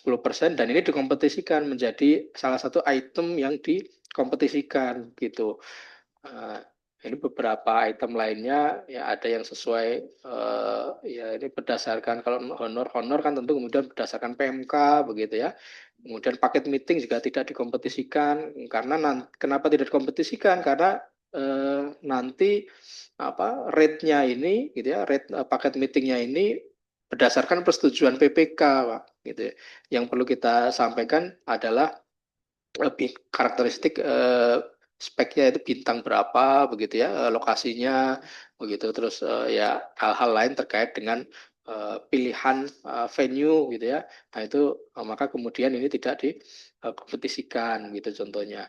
dan ini dikompetisikan menjadi salah satu item yang dikompetisikan gitu. Ini beberapa item lainnya ya ada yang sesuai ya ini berdasarkan, kalau honor kan tentu kemudian berdasarkan PMK begitu ya. Kemudian paket meeting juga tidak dikompetisikan karena kenapa tidak dikompetisikan, karena nanti apa rate-nya ini gitu ya, rate paket meetingnya ini berdasarkan persetujuan PPK Pak gitu ya. Yang perlu kita sampaikan adalah karakteristik speknya itu bintang berapa begitu ya, lokasinya begitu, terus ya hal-hal lain terkait dengan pilihan venue gitu ya. Nah itu maka kemudian ini tidak dikompetisikan gitu contohnya.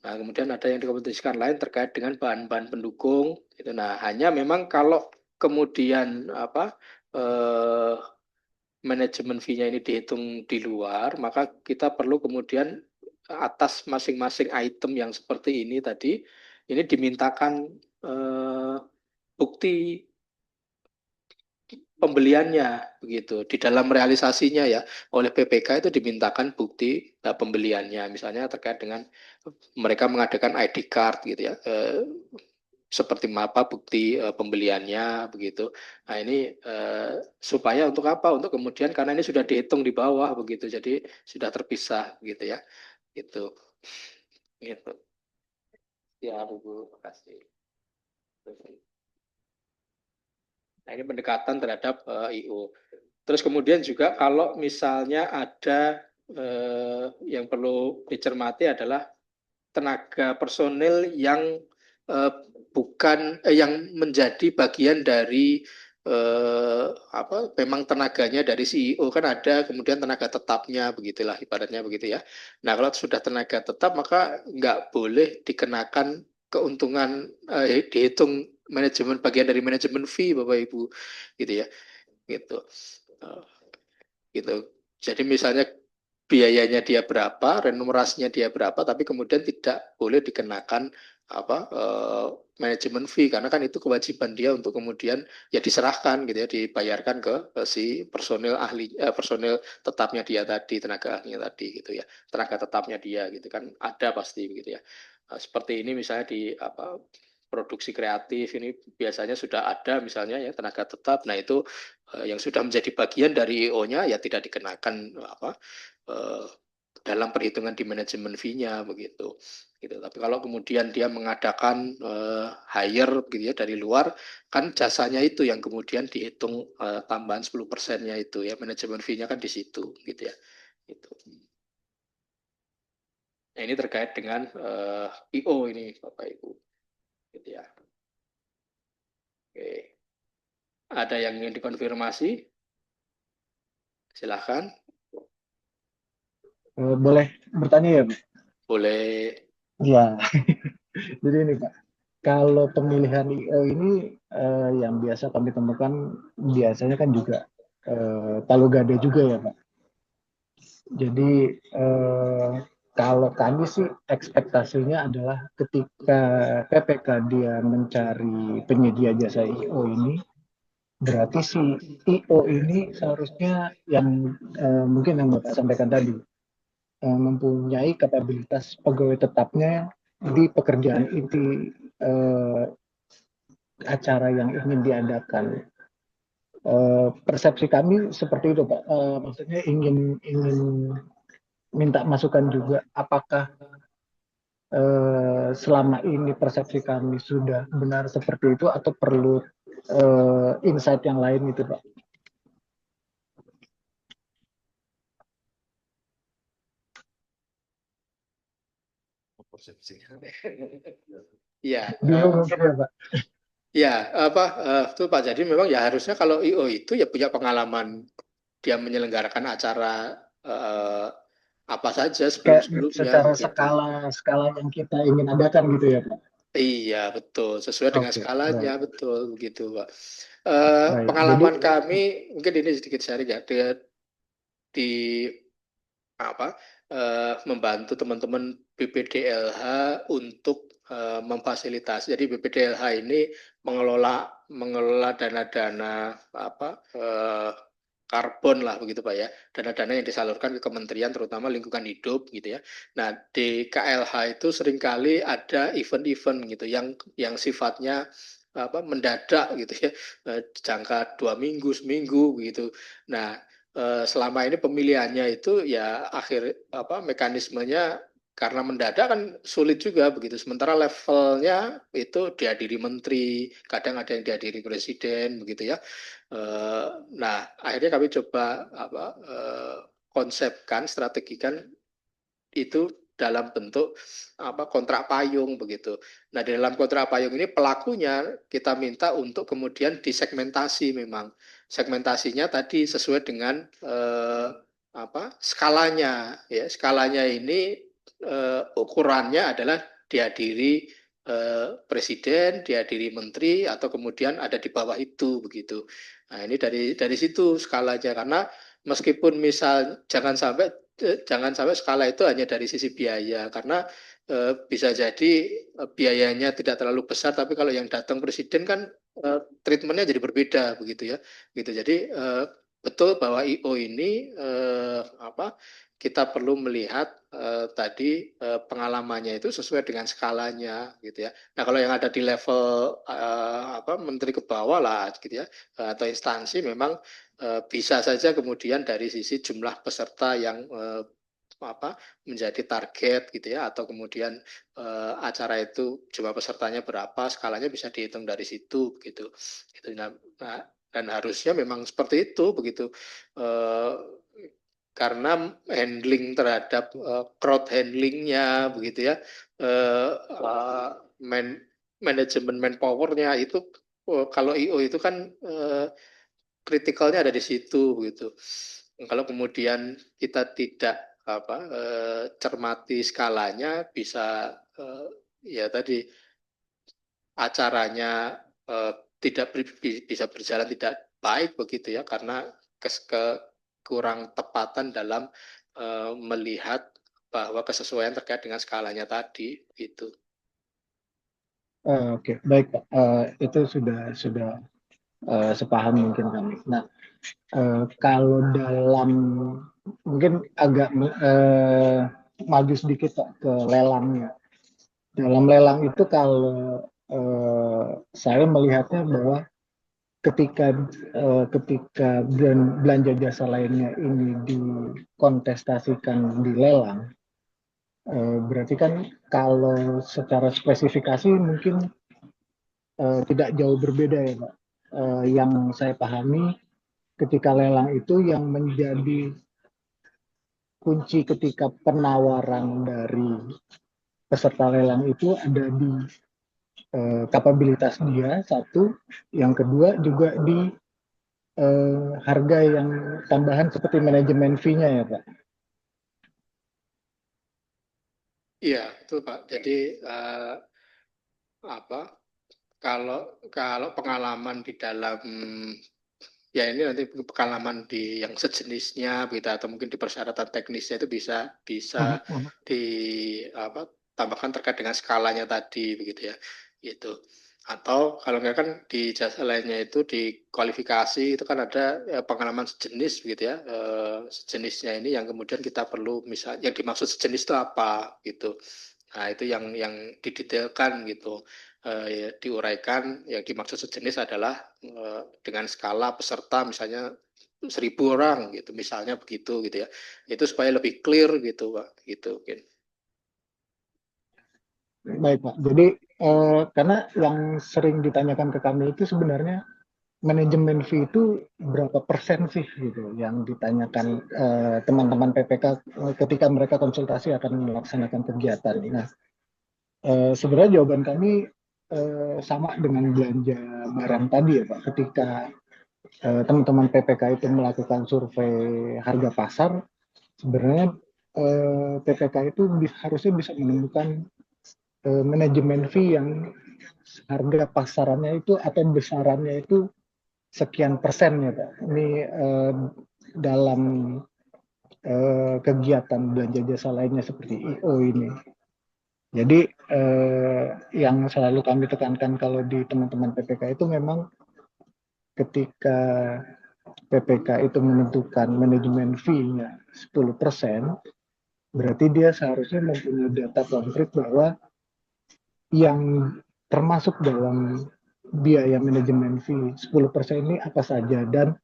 Nah kemudian ada yang dikompetisikan lain terkait dengan bahan-bahan pendukung gitu. Nah hanya memang kalau kemudian apa manajemen fee-nya ini dihitung di luar, maka kita perlu kemudian atas masing-masing item yang seperti ini tadi, ini dimintakan bukti pembeliannya begitu. Di dalam realisasinya ya oleh PPK itu dimintakan bukti pembeliannya, misalnya terkait dengan mereka mengadakan ID card gitu ya. Seperti apa bukti pembeliannya begitu. Nah ini supaya untuk apa? Untuk kemudian karena ini sudah dihitung di bawah begitu, jadi sudah terpisah gitu ya. Itu. Gitu. Ya, Bu, kasih. Nah ini pendekatan terhadap IO. Terus kemudian juga kalau misalnya ada yang perlu dicermati adalah tenaga personil yang bukan yang menjadi bagian dari apa memang tenaganya dari CEO kan ada, kemudian tenaga tetapnya begitulah ibaratnya begitu ya. Nah kalau sudah tenaga tetap maka nggak boleh dikenakan keuntungan dihitung manajemen bagian dari manajemen fee Bapak Ibu gitu ya gitu. Gitu. Jadi misalnya biayanya dia berapa, remunerasinya dia berapa, tapi kemudian tidak boleh dikenakan apa manajemen fee karena kan itu kewajiban dia untuk kemudian ya diserahkan gitu ya, dibayarkan ke si personil ahli personil tetapnya dia tadi, tenaga ahlinya tadi gitu ya, tenaga tetapnya dia gitu kan ada pasti begitu ya. Seperti ini misalnya di apa produksi kreatif ini biasanya sudah ada misalnya ya tenaga tetap, nah itu yang sudah menjadi bagian dari IO-nya ya tidak dikenakan apa dalam perhitungan di manajemen fee-nya begitu. Gitu. Tapi kalau kemudian dia mengadakan hire gitu ya dari luar, kan jasanya itu yang kemudian dihitung tambahan 10%-nya itu ya, manajemen fee-nya kan di situ gitu ya. Gitu. Nah, ini terkait dengan IO ini Bapak Ibu. Gitu ya. Oke. Ada yang ingin dikonfirmasi? Silahkan. Boleh bertanya ya, Pak? Boleh. Ya, jadi ini Pak, kalau pemilihan IO ini yang biasa kami temukan biasanya kan juga palu gada juga ya Pak. Jadi kalau kami sih ekspektasinya adalah ketika PPK dia mencari penyedia jasa IO ini, berarti si IO ini seharusnya yang mungkin yang Bapak sampaikan tadi, mempunyai kapabilitas pegawai tetapnya di pekerjaan inti acara yang ingin diadakan. Persepsi kami seperti itu Pak. Maksudnya ingin minta masukan juga, apakah selama ini persepsi kami sudah benar seperti itu atau perlu insight yang lain gitu Pak? Ya, Bingung mungkin ya Pak. ya apa itu Pak. Jadi memang ya harusnya kalau IO itu ya punya pengalaman dia menyelenggarakan acara apa saja Kayak sebelum-sebelumnya secara gitu. skala yang kita ingin adakan gitu ya Pak. Iya betul, sesuai dengan Oke, skalanya baik. betul begitu Pak. Baik, Pengalaman jadi kami mungkin ini sedikit sharing ya, di apa membantu teman-teman BPDLH untuk memfasilitasi. Jadi BPDLH ini mengelola dana-dana karbon lah begitu Pak ya, dana-dana yang disalurkan ke kementerian terutama lingkungan hidup gitu ya. Nah di KLH itu seringkali ada event-event gitu yang sifatnya mendadak gitu ya, jangka 2 minggu seminggu gitu. Nah selama ini pemilihannya itu ya mekanismenya karena mendadak kan sulit juga begitu. Sementara levelnya itu dihadiri menteri, kadang ada yang dihadiri presiden begitu ya. Nah akhirnya kami coba konsepkan, strategikan itu dalam bentuk kontrak payung begitu. Nah di dalam kontrak payung ini pelakunya kita minta untuk kemudian disegmentasi memang. Segmentasinya tadi sesuai dengan skalanya ya. Skalanya ini ukurannya adalah dihadiri presiden, dihadiri menteri atau kemudian ada di bawah itu begitu. Nah, ini dari situ skalanya karena meskipun misal jangan sampai skala itu hanya dari sisi biaya karena bisa jadi biayanya tidak terlalu besar tapi kalau yang datang presiden kan treatmentnya jadi berbeda begitu ya gitu. Jadi betul bahwa IO ini kita perlu melihat tadi pengalamannya itu sesuai dengan skalanya gitu ya. Nah kalau yang ada di level menteri ke bawah lah gitu ya atau instansi memang bisa saja kemudian dari sisi jumlah peserta yang menjadi target gitu ya atau kemudian acara itu jumlah pesertanya berapa skalanya bisa dihitung dari situ gitu. Nah, dan harusnya memang seperti itu begitu karena handling terhadap crowd handlingnya begitu ya manajemen manpowernya itu kalau IO itu kan kritikalnya ada di situ begitu. Kalau kemudian kita tidak cermati skalanya bisa ya tadi acaranya tidak bisa berjalan tidak baik begitu ya karena kurang tepatan dalam melihat bahwa kesesuaian terkait dengan skalanya tadi itu. Oke, baik Pak. Itu sudah sepaham mungkin kami. Nah, kalau dalam mungkin agak maju sedikit Pak ke lelangnya. Dalam lelang itu kalau saya melihatnya bahwa ketika belanja jasa lainnya ini dikontestasikan di lelang, berarti kan kalau secara spesifikasi mungkin tidak jauh berbeda ya Pak. Yang saya pahami ketika lelang itu yang menjadi kunci ketika penawaran dari peserta lelang itu ada di kapabilitas dia satu, yang kedua juga di harga yang tambahan seperti manajemen fee-nya ya Pak. Iya, betul Pak. Jadi kalau pengalaman di dalam ya ini nanti pengalaman di yang sejenisnya gitu atau mungkin di persyaratan teknisnya itu bisa ditambahkan terkait dengan skalanya tadi begitu ya gitu. Atau kalau enggak kan di jasa lainnya itu di kualifikasi itu kan ada pengalaman sejenis begitu ya sejenisnya ini yang kemudian kita perlu misalnya yang dimaksud sejenis itu apa gitu. Nah itu yang didetailkan gitu diuraikan yang dimaksud sejenis adalah dengan skala peserta misalnya 1.000 orang gitu misalnya begitu gitu ya itu supaya lebih clear gitu Pak gitu mungkin. Baik Pak, jadi karena yang sering ditanyakan ke kami itu sebenarnya manajemen fee itu berapa persen sih gitu yang ditanyakan teman-teman PPK ketika mereka konsultasi akan melaksanakan kegiatan. Nah, sebenarnya jawaban kami sama dengan belanja barang tadi ya Pak. Ketika teman-teman PPK itu melakukan survei harga pasar, sebenarnya PPK itu harusnya bisa menemukan manajemen fee yang harga pasarannya itu atau besarannya itu sekian persen ya Pak. Ini dalam kegiatan belanja jasa lainnya seperti IO ini. Jadi yang selalu kami tekankan kalau di teman-teman PPK itu memang ketika PPK itu menentukan manajemen fee-nya 10%, berarti dia seharusnya mempunyai data konkret bahwa yang termasuk dalam biaya manajemen fee 10% ini apa saja, dan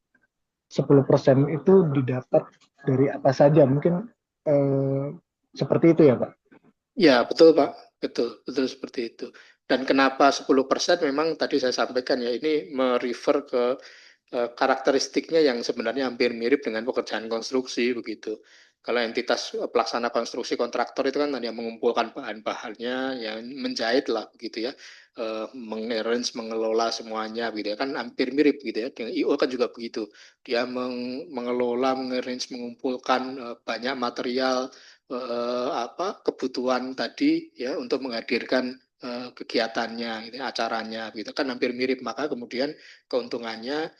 10% itu didapat dari apa saja. Mungkin seperti itu ya Pak? Ya, betul Pak. Betul seperti itu. Dan kenapa 10% memang tadi saya sampaikan ya, ini merefer ke karakteristiknya yang sebenarnya hampir mirip dengan pekerjaan konstruksi begitu. Kalau entitas pelaksana konstruksi kontraktor itu kan yang mengumpulkan bahan-bahannya, yang menjahit lah begitu ya, mengarrange, mengelola semuanya gitu ya, kan hampir mirip gitu ya. Dengan IO kan juga begitu. Dia mengelola, mengarrange, mengumpulkan banyak material kebutuhan tadi ya untuk menghadirkan kegiatannya, gitu, acaranya, gitu kan hampir mirip. Maka kemudian keuntungannya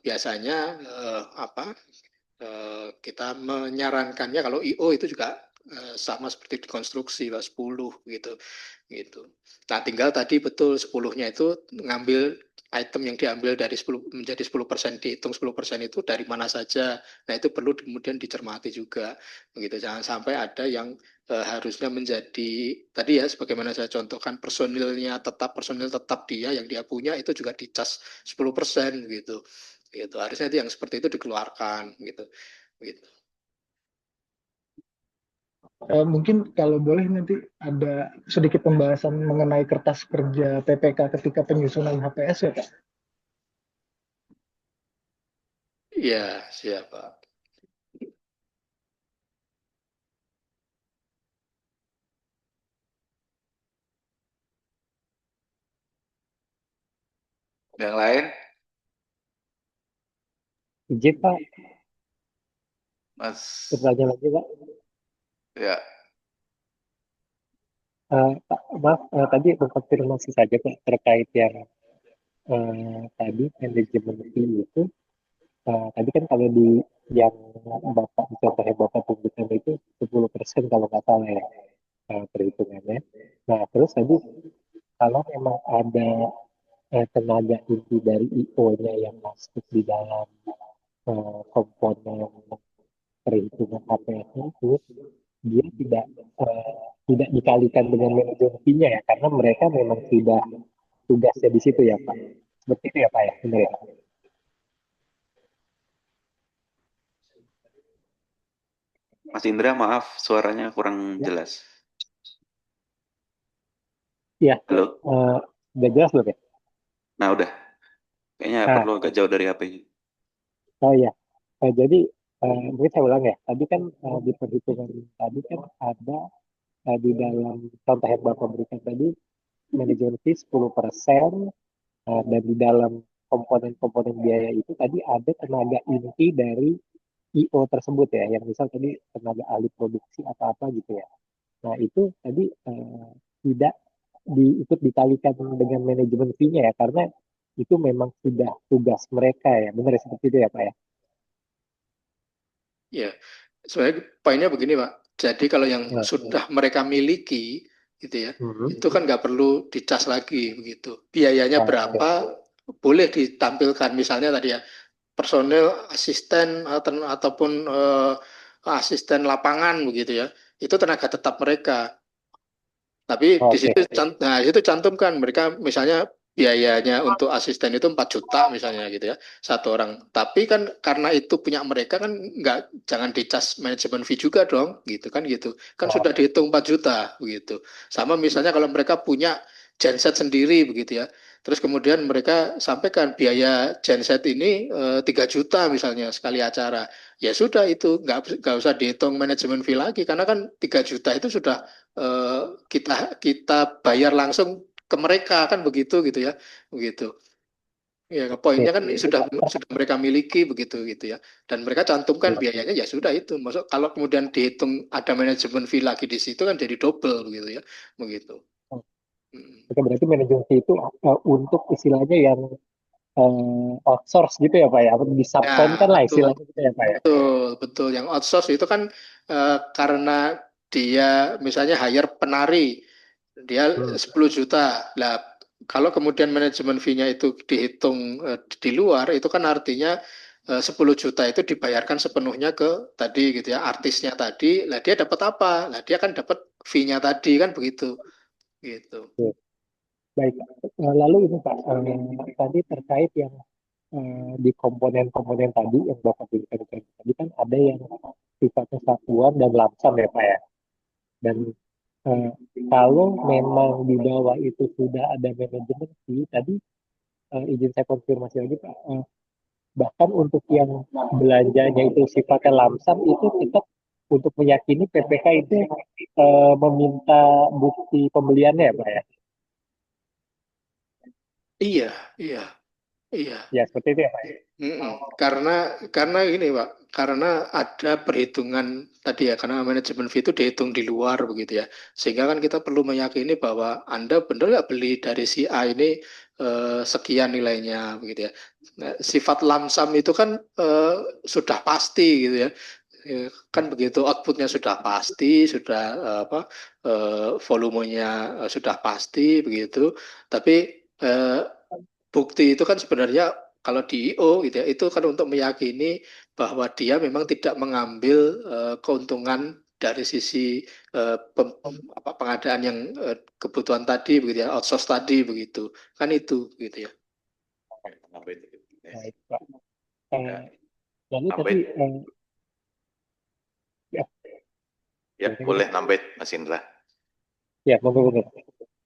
biasanya kita menyarankannya kalau IO itu juga sama seperti di konstruksi 10 gitu. Nah, tinggal tadi betul 10-nya itu ngambil item yang diambil dari 10 menjadi 10%, dihitung 10% itu dari mana saja. Nah, itu perlu kemudian dicermati juga. Begitu. Jangan sampai ada yang harusnya menjadi tadi ya sebagaimana saya contohkan personil tetap dia yang dia punya itu juga dicas 10% gitu. Gitu. Harusnya itu yang seperti itu dikeluarkan gitu. Gitu. Mungkin kalau boleh nanti ada sedikit pembahasan mengenai kertas kerja PPK ketika penyusunan HPS ya Pak? Iya, siapa? Yang lain, Izin Pak, Mas, bertanya lagi Pak. ya, Pak, maaf, tadi mengkonfirmasi saja Pak terkait yang tadi manajemen fee itu. Tadi kan kalau di yang Bapak contohnya Bapak tunjukkan itu 10% kalau nggak salah ya perhitungannya. Nah, terus tadi kalau memang ada tenaga inti dari IO-nya yang masuk di dalam komponen perhitungan HPS itu, dia tidak dikalikan dengan manajemen fee-nya ya, karena mereka memang sudah tugasnya di situ ya Pak. Seperti itu ya Pak ya, benar ya? Mas Indra, maaf suaranya kurang Ya. jelas. Iya, Halo? udah jelas belum ya? Nah, udah. Kayaknya Nah, perlu agak jauh dari HP-nya. oh iya. Jadi mungkin saya ulang ya. Tadi kan di perhitungan tadi kan ada di dalam contoh yang Bapak berikan tadi manajemen fee 10%, dan di dalam komponen-komponen biaya itu tadi ada tenaga inti dari IO tersebut ya, yang misal tadi tenaga ahli produksi atau apa gitu ya. Nah itu tadi tidak ikut dikalikan dengan manajemen fee-nya ya, karena itu memang sudah tugas mereka ya, benar ya, seperti itu ya Pak ya? Ya, sebenarnya poinnya begini Pak. Jadi kalau yang Nah, sudah mereka miliki, gitu ya, itu kan mhm. nggak perlu dicas lagi begitu. Biayanya Oke. berapa boleh ditampilkan misalnya tadi ya personil asisten ataupun asisten lapangan begitu ya. Itu tenaga tetap mereka. Tapi di Oke. situ, nah itu cantumkan mereka misalnya biayanya untuk asisten itu 4 juta misalnya gitu ya satu orang. Tapi kan karena itu punya mereka kan nggak jangan dicas manajemen fee juga dong gitu kan gitu. Kan sudah Oh, dihitung 4 juta begitu. Sama misalnya kalau mereka punya genset sendiri begitu ya. Terus kemudian mereka sampaikan biaya genset ini 3 juta misalnya sekali acara. Ya sudah itu nggak usah dihitung manajemen fee lagi karena kan 3 juta itu sudah kita kita bayar langsung ke mereka kan begitu gitu ya begitu ya oke. poinnya kan sudah mereka miliki begitu gitu ya dan mereka cantumkan biayanya ya sudah itu masuk kalau kemudian dihitung ada manajemen fee lagi di situ kan jadi double begitu ya begitu. Oke, berarti manajemen fee itu untuk istilahnya yang outsource gitu ya Pak ya, atau disubkonkan Ya, lah betul. istilahnya gitu ya Pak ya. Betul. Yang outsource itu kan karena dia misalnya hire penari, dia Hmm. 10 juta. Lah, kalau kemudian manajemen fee-nya itu dihitung di luar, itu kan artinya 10 juta itu dibayarkan sepenuhnya ke tadi gitu ya, artisnya tadi. Lah dia dapat apa? Lah dia kan dapat fee-nya tadi kan begitu. Gitu. Oke. Baik, lalu ini Pak, tadi terkait yang di komponen-komponen tadi yang Bapak berikan tadi kan ada yang sifatnya satuan dan lamsam ya Pak ya. Dan eh, kalau memang di bawah itu sudah ada manajemen fee, tadi izin saya konfirmasi lagi Pak, bahkan untuk yang belanjanya itu sifatnya lamsam itu tetap untuk meyakini PPK itu meminta bukti pembeliannya ya Pak ya. Iya, iya, iya. Ya seperti itu ya Pak ya. Karena ini Pak, karena ada perhitungan tadi ya, karena manajemen fee itu dihitung di luar begitu ya, sehingga kan kita perlu meyakini bahwa Anda benar nggak beli dari si A ini sekian nilainya begitu ya. Nah, sifat lamsam itu kan sudah pasti gitu ya. Kan begitu outputnya sudah pasti, sudah apa volumenya sudah pasti begitu, tapi eh, bukti itu kan sebenarnya kalau di IO gitu ya, itu kan untuk meyakini bahwa dia memang tidak mengambil keuntungan dari sisi pengadaan yang kebutuhan tadi begitu ya, outsource tadi begitu. Kan itu gitu ya. Baik Pak. Ya, Lalu tadi Nambet, ya, ya silakan, boleh Nambet, Mas Indra. ya monggo.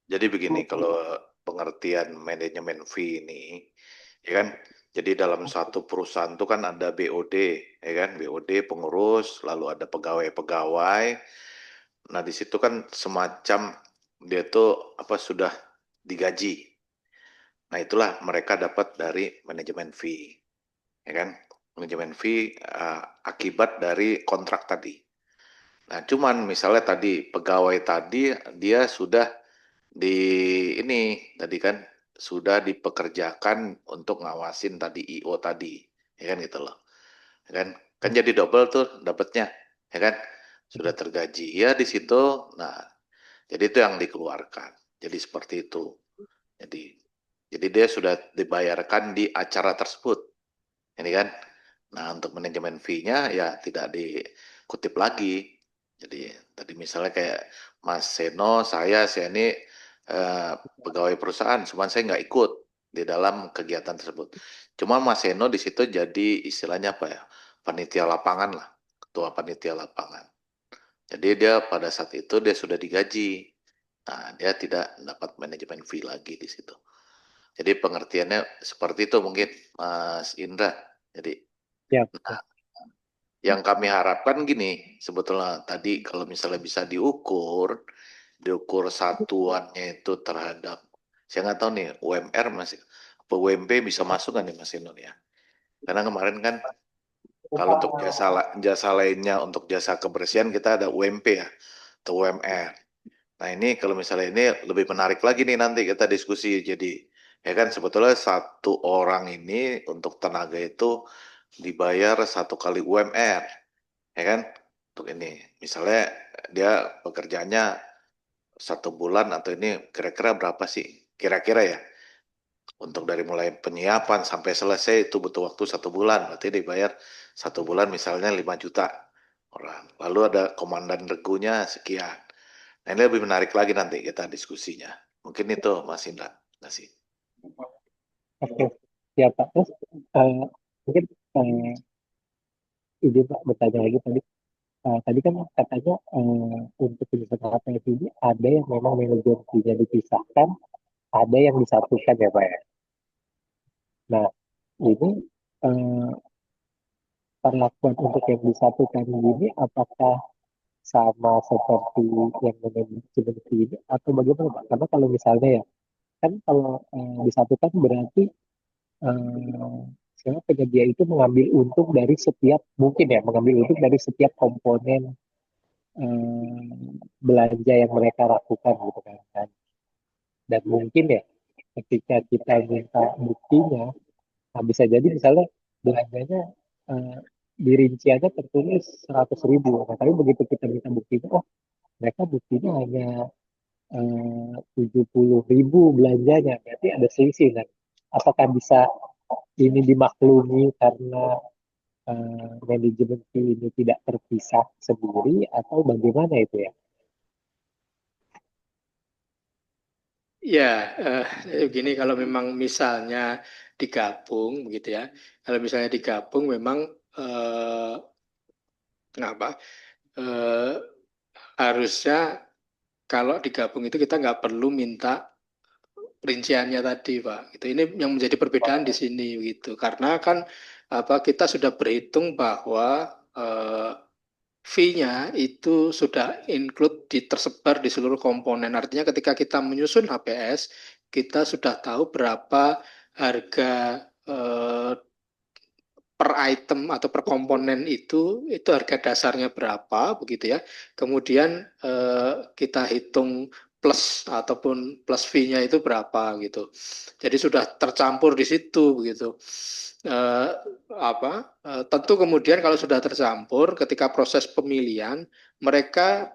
Jadi begini, kalau pengertian manajemen fee ini, ya kan, jadi dalam satu perusahaan itu kan ada BOD, ya kan, BOD pengurus, lalu ada pegawai-pegawai. Nah, di situ kan semacam dia tuh apa sudah digaji. Nah, itulah mereka dapat dari manajemen fee, ya kan, manajemen fee akibat dari kontrak tadi. Nah, cuman misalnya tadi pegawai tadi dia sudah di ini tadi kan sudah dipekerjakan untuk ngawasin tadi IO tadi, ya kan gitu loh, ya kan, kan jadi double tuh dapatnya, ya kan, sudah tergaji ya di situ. Nah, jadi itu yang dikeluarkan. Jadi seperti itu. Jadi dia sudah dibayarkan di acara tersebut, ini kan. Nah, untuk manajemen fee-nya ya tidak dikutip lagi. Jadi tadi misalnya kayak Mas Seno, saya ini pegawai perusahaan, cuman saya nggak ikut di dalam kegiatan tersebut. Cuma Mas Seno di situ jadi istilahnya apa ya, panitia lapangan lah, ketua panitia lapangan. Jadi dia pada saat itu dia sudah digaji. Nah, dia tidak dapat manajemen fee lagi di situ. Jadi pengertiannya seperti itu mungkin Mas Indra. Jadi Ya, nah, yang kami harapkan gini, sebetulnya tadi kalau misalnya bisa diukur satuannya itu terhadap, saya nggak tahu nih UMR masih, apa UMP bisa masuk kan nih Mas Inun ya? Karena kemarin kan kalau untuk jasa lainnya, untuk jasa kebersihan kita ada UMP ya, atau UMR. Nah ini kalau misalnya ini lebih menarik lagi nih nanti kita diskusi. Jadi ya kan sebetulnya satu orang ini untuk tenaga itu dibayar 1 kali UMR, ya kan? Untuk ini, misalnya dia pekerjaannya 1 bulan atau ini kira-kira berapa sih? Kira-kira ya, untuk dari mulai penyiapan sampai selesai itu butuh waktu 1 bulan, berarti dibayar 1 bulan misalnya 5 juta orang. Lalu ada komandan regunya sekian. Nah ini lebih menarik lagi nanti kita diskusinya. Mungkin itu Mas Indra. Terima kasih. oke. Ya Pak. Terus mungkin eh, izin Pak bertanya lagi tadi. Tadi kan katanya untuk penyusunan HPS ini ada yang memang manajemen fee-nya dipisahkan, ada yang disatukan ya Pak ya. Nah, ini eh, perlakuan untuk yang disatukan ini apakah sama seperti yang manajemen fee ini atau bagaimana Pak? Karena kalau misalnya ya, kan kalau disatukan berarti sekarang penyedia itu mengambil untung dari setiap mungkin ya mengambil untung dari setiap komponen belanja yang mereka lakukan gitu kan. Dan mungkin ya ketika kita minta buktinya Nah, bisa jadi misalnya belanjanya di rinciannya tertulis 100.000. Nah, tapi begitu kita minta buktinya, oh mereka buktinya hanya 70.000 belanjanya, berarti ada selisih kan? Apakah bisa ini dimaklumi karena manajemen fee ini tidak terpisah sendiri atau bagaimana itu ya? Ya, gini kalau memang misalnya digabung begitu ya. Kalau misalnya digabung memang kenapa? Eh, harusnya kalau digabung itu kita nggak perlu minta rinciannya tadi, Pak. Itu ini yang menjadi perbedaan di sini gitu. Karena kan apa kita sudah berhitung bahwa fee-nya itu sudah include tersebar di seluruh komponen. Artinya ketika kita menyusun HPS, kita sudah tahu berapa harga eh, per item atau per komponen itu harga dasarnya berapa begitu ya. Kemudian kita hitung plus ataupun plus fee-nya itu berapa gitu. Jadi sudah tercampur di situ begitu. Eh, tentu kemudian kalau sudah tercampur ketika proses pemilihan mereka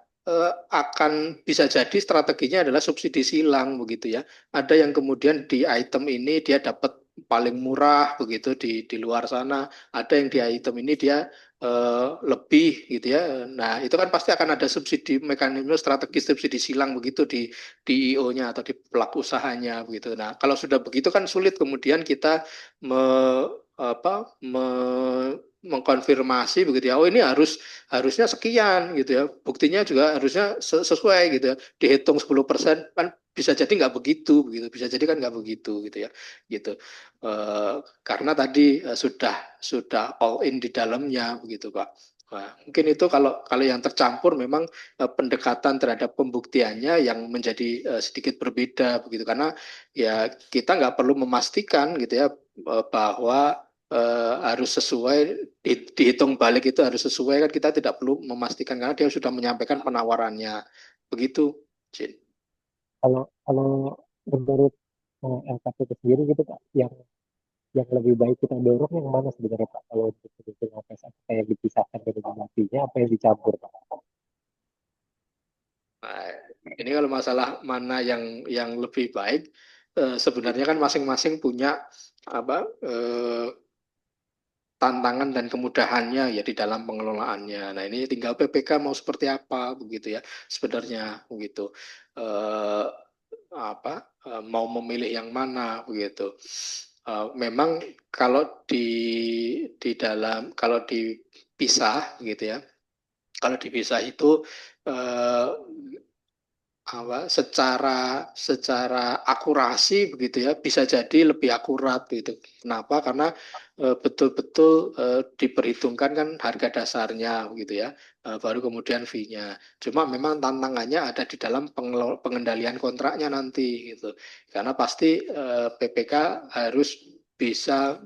akan bisa jadi strateginya adalah subsidi silang begitu ya. Ada yang kemudian di item ini dia dapat paling murah begitu di luar sana, ada yang di item ini dia lebih gitu ya. Nah, itu kan pasti akan ada subsidi mekanisme strategi subsidi silang begitu di IO-nya atau di pelaku usahanya begitu. Nah, kalau sudah begitu kan sulit kemudian kita me, me, mengkonfirmasi begitu ya. Oh, ini harusnya sekian gitu ya. Buktinya juga harusnya sesuai gitu ya. Dihitung 10% kan bisa jadi nggak begitu bisa jadi kan nggak begitu gitu ya gitu. Karena tadi sudah all in di dalamnya begitu Pak. Nah, mungkin itu kalau kalau yang tercampur memang pendekatan terhadap pembuktiannya yang menjadi sedikit berbeda begitu karena ya kita nggak perlu memastikan gitu ya bahwa harus sesuai dihitung balik itu harus sesuai kan kita tidak perlu memastikan karena dia sudah menyampaikan penawarannya begitu Jin. Kalau menurut LKP itu sendiri gitu Pak, yang lebih baik kita dorong yang mana sebenarnya Pak kalau untuk pendukung OPS apa yang dipisahkan dari matinya apa yang dicampur Pak? Nah, ini kalau masalah mana yang lebih baik sebenarnya kan masing-masing punya apa tantangan dan kemudahannya ya di dalam pengelolaannya. Nah ini tinggal PPK mau seperti apa begitu ya sebenarnya begitu. Eh, mau memilih yang mana begitu. Memang kalau di dalam kalau dipisah gitu ya. Kalau dipisah itu eh, secara akurasi begitu ya bisa jadi lebih akurat gitu. Kenapa? Karena betul-betul diperhitungkan kan harga dasarnya gitu ya. Baru kemudian fee-nya. Cuma memang tantangannya ada di dalam pengendalian kontraknya nanti gitu. Karena pasti PPK harus bisa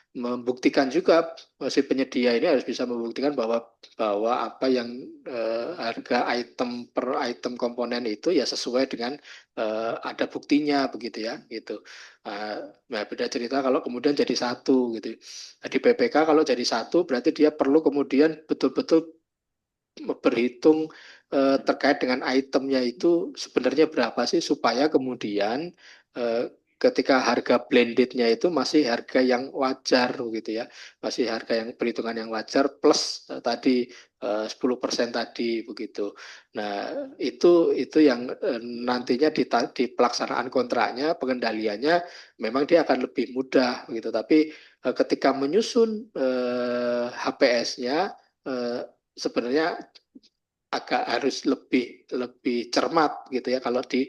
membuktikan juga si penyedia ini harus bisa membuktikan bahwa bahwa apa yang harga item per item komponen itu ya sesuai dengan ada buktinya begitu ya gitu. Nah beda cerita kalau kemudian jadi satu gitu. Nah, di PPK kalau jadi satu berarti dia perlu kemudian betul-betul berhitung terkait dengan itemnya itu sebenarnya berapa sih supaya kemudian eh, ketika harga blendednya itu masih harga yang wajar gitu ya masih harga yang perhitungan yang wajar plus tadi 10% tadi begitu. Nah itu yang nantinya di pelaksanaan kontraknya pengendaliannya memang dia akan lebih mudah gitu tapi ketika menyusun HPS-nya sebenarnya agak harus lebih lebih cermat gitu ya kalau di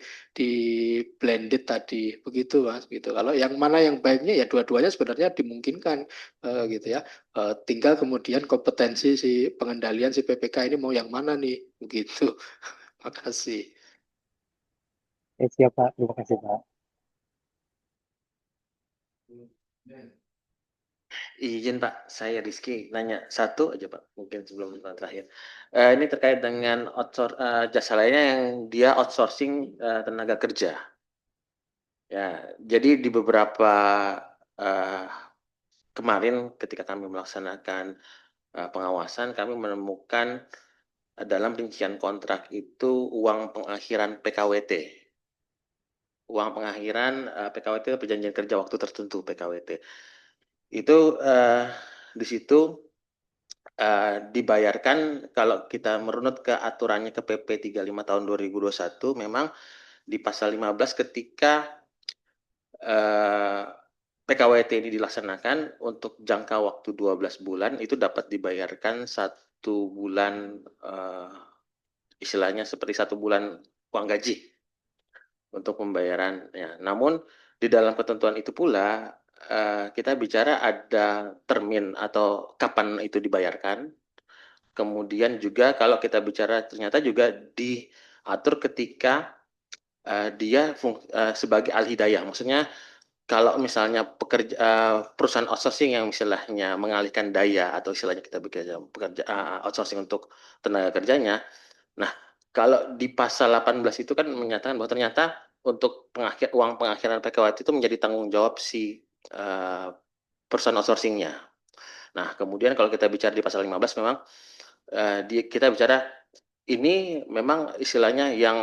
blended tadi begitu Mas gitu. Kalau yang mana yang baiknya ya dua-duanya sebenarnya dimungkinkan gitu ya. Tinggal kemudian kompetensi si pengendalian si PPK ini mau yang mana nih begitu. Makasih. Siap Pak, terima kasih Pak. Izin Pak, saya Rizky nanya satu aja Pak, mungkin sebelum terakhir. Ini terkait dengan jasa lainnya yang dia outsourcing tenaga kerja. Ya, jadi di beberapa kemarin ketika kami melaksanakan pengawasan, kami menemukan dalam rincian kontrak itu uang pengakhiran PKWT. Uang pengakhiran PKWT, perjanjian kerja waktu tertentu PKWT. Itu di situ dibayarkan, kalau kita merunut ke aturannya ke PP 35 tahun 2021, memang di pasal 15 ketika PKWT ini dilaksanakan untuk jangka waktu 12 bulan, itu dapat dibayarkan 1 bulan, istilahnya seperti 1 bulan uang gaji untuk pembayarannya. Namun di dalam ketentuan itu pula kita bicara ada termin atau kapan itu dibayarkan. Kemudian juga kalau kita bicara ternyata juga diatur ketika dia sebagai al-hidayah. Maksudnya kalau misalnya perusahaan outsourcing yang istilahnya mengalihkan daya atau istilahnya kita bekerja outsourcing untuk tenaga kerjanya. Nah, kalau di pasal 18 itu kan menyatakan bahwa ternyata untuk uang pengakhiran PKWT itu menjadi tanggung jawab si perusahaan outsourcingnya. Nah, kemudian kalau kita bicara di pasal 15 memang kita bicara ini memang istilahnya yang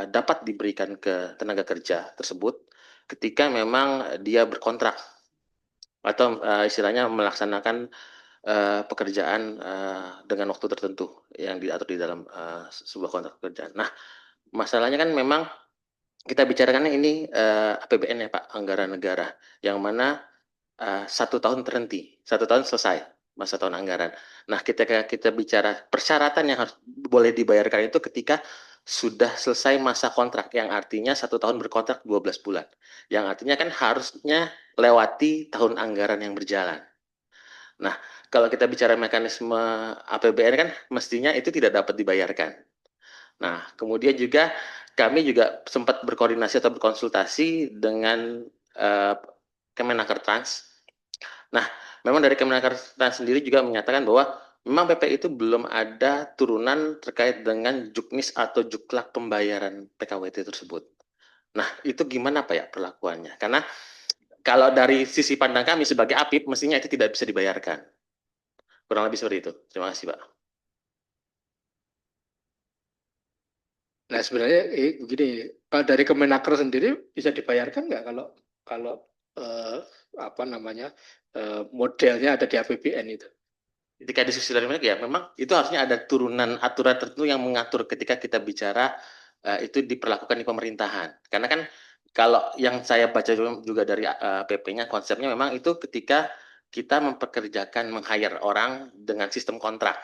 dapat diberikan ke tenaga kerja tersebut ketika memang dia berkontrak atau istilahnya melaksanakan pekerjaan dengan waktu tertentu yang diatur di dalam sebuah kontrak pekerjaan. Nah, masalahnya kan memang kita bicarakan ini APBN ya Pak, anggaran negara, yang mana 1 tahun terhenti, 1 tahun selesai masa tahun anggaran. Nah, ketika kita bicara persyaratan yang harus boleh dibayarkan itu ketika sudah selesai masa kontrak, yang artinya 1 tahun berkontrak 12 bulan. Yang artinya kan harusnya lewati tahun anggaran yang berjalan. Nah, kalau kita bicara mekanisme APBN kan mestinya itu tidak dapat dibayarkan. Nah, kemudian juga kami juga sempat berkoordinasi atau berkonsultasi dengan Kemenaker Trans. Nah, memang dari Kemenaker Trans sendiri juga menyatakan bahwa memang PP itu belum ada turunan terkait dengan juknis atau juklak pembayaran PKWT tersebut. Nah, itu gimana Pak ya perlakuannya? Karena kalau dari sisi pandang kami sebagai APIP, mestinya itu tidak bisa dibayarkan. Kurang lebih seperti itu. Terima kasih Pak. Nah sebenarnya begini, kalau dari Kemenaker sendiri bisa dibayarkan nggak kalau modelnya ada di APBN itu? Ketika diskusi dari mereka ya memang itu harusnya ada turunan aturan tertentu yang mengatur ketika kita bicara itu diperlakukan di pemerintahan. Karena kan kalau yang saya baca juga dari PP-nya, konsepnya memang itu ketika kita mempekerjakan, meng-hire orang dengan sistem kontrak,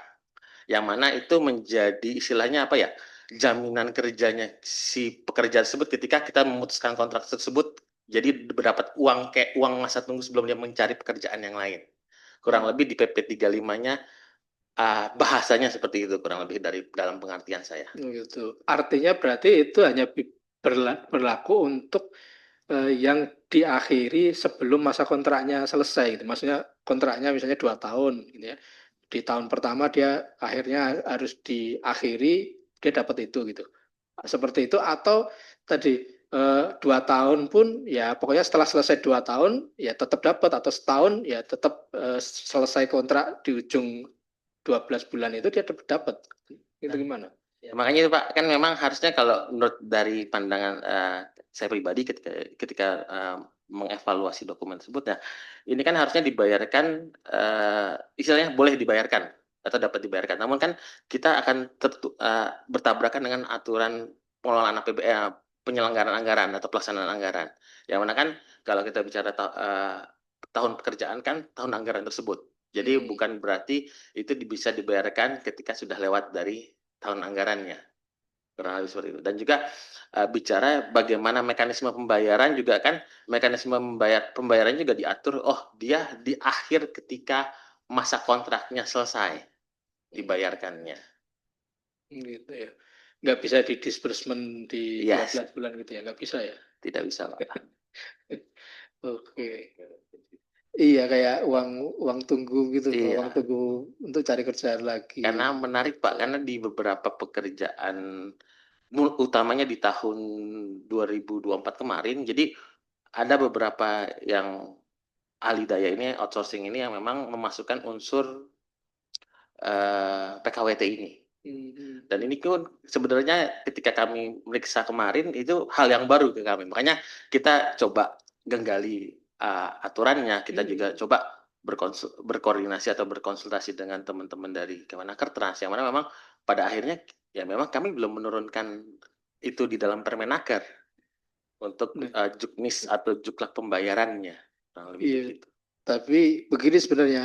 yang mana itu menjadi istilahnya apa ya, jaminan kerjanya si pekerja tersebut ketika kita memutuskan kontrak tersebut, jadi berdapat uang kayak uang masa tunggu sebelum dia mencari pekerjaan yang lain. Kurang lebih di PP 35-nya bahasanya seperti itu, kurang lebih dari dalam pengertian saya. Gitu. Artinya berarti itu hanya berlaku untuk yang diakhiri sebelum masa kontraknya selesai gitu. Maksudnya kontraknya misalnya 2 tahun gitu ya. Di tahun pertama dia akhirnya harus diakhiri, dia dapat itu gitu. Seperti itu, atau tadi 2 tahun pun ya pokoknya setelah selesai 2 tahun ya tetap dapat, atau setahun ya tetap selesai kontrak di ujung 12 bulan itu dia dapat. Itu gimana? Ya, makanya itu Pak, kan memang harusnya kalau menurut dari pandangan saya pribadi ketika mengevaluasi dokumen tersebut, ya ini kan harusnya dibayarkan, istilahnya boleh dibayarkan atau dapat dibayarkan. Namun kan kita akan bertabrakan dengan aturan pengelolaan APBN, penyelenggaraan anggaran atau pelaksanaan anggaran. Yang mana kan kalau kita bicara tahun pekerjaan kan tahun anggaran tersebut. Jadi bukan berarti itu bisa dibayarkan ketika sudah lewat dari tahun anggarannya. Kurang lebih seperti itu. Dan juga bicara bagaimana mekanisme pembayaran juga kan, mekanisme pembayaran juga diatur, dia di akhir ketika masa kontraknya selesai dibayarkannya. Gitu ya. Nggak bisa di disbursement di 12 bulan gitu ya, nggak bisa ya? Tidak bisa Pak. Oke. Iya, kayak uang tunggu gitu, uang tunggu untuk cari kerjaan lagi. Karena menarik Pak, karena di beberapa pekerjaan utamanya di tahun 2024 kemarin, jadi ada beberapa yang ahli daya ini, outsourcing ini yang memang memasukkan unsur PKWT ini. Dan ini pun sebenarnya ketika kami meriksa kemarin itu hal yang baru ke kami. Makanya kita coba genggali aturannya, kita juga coba berkoordinasi atau berkonsultasi dengan teman-teman dari Kemenaker yang mana memang pada akhirnya ya memang kami belum menurunkan itu di dalam Permenaker untuk juknis atau juklak pembayarannya. Kurang lebih begitu. Tapi begini sebenarnya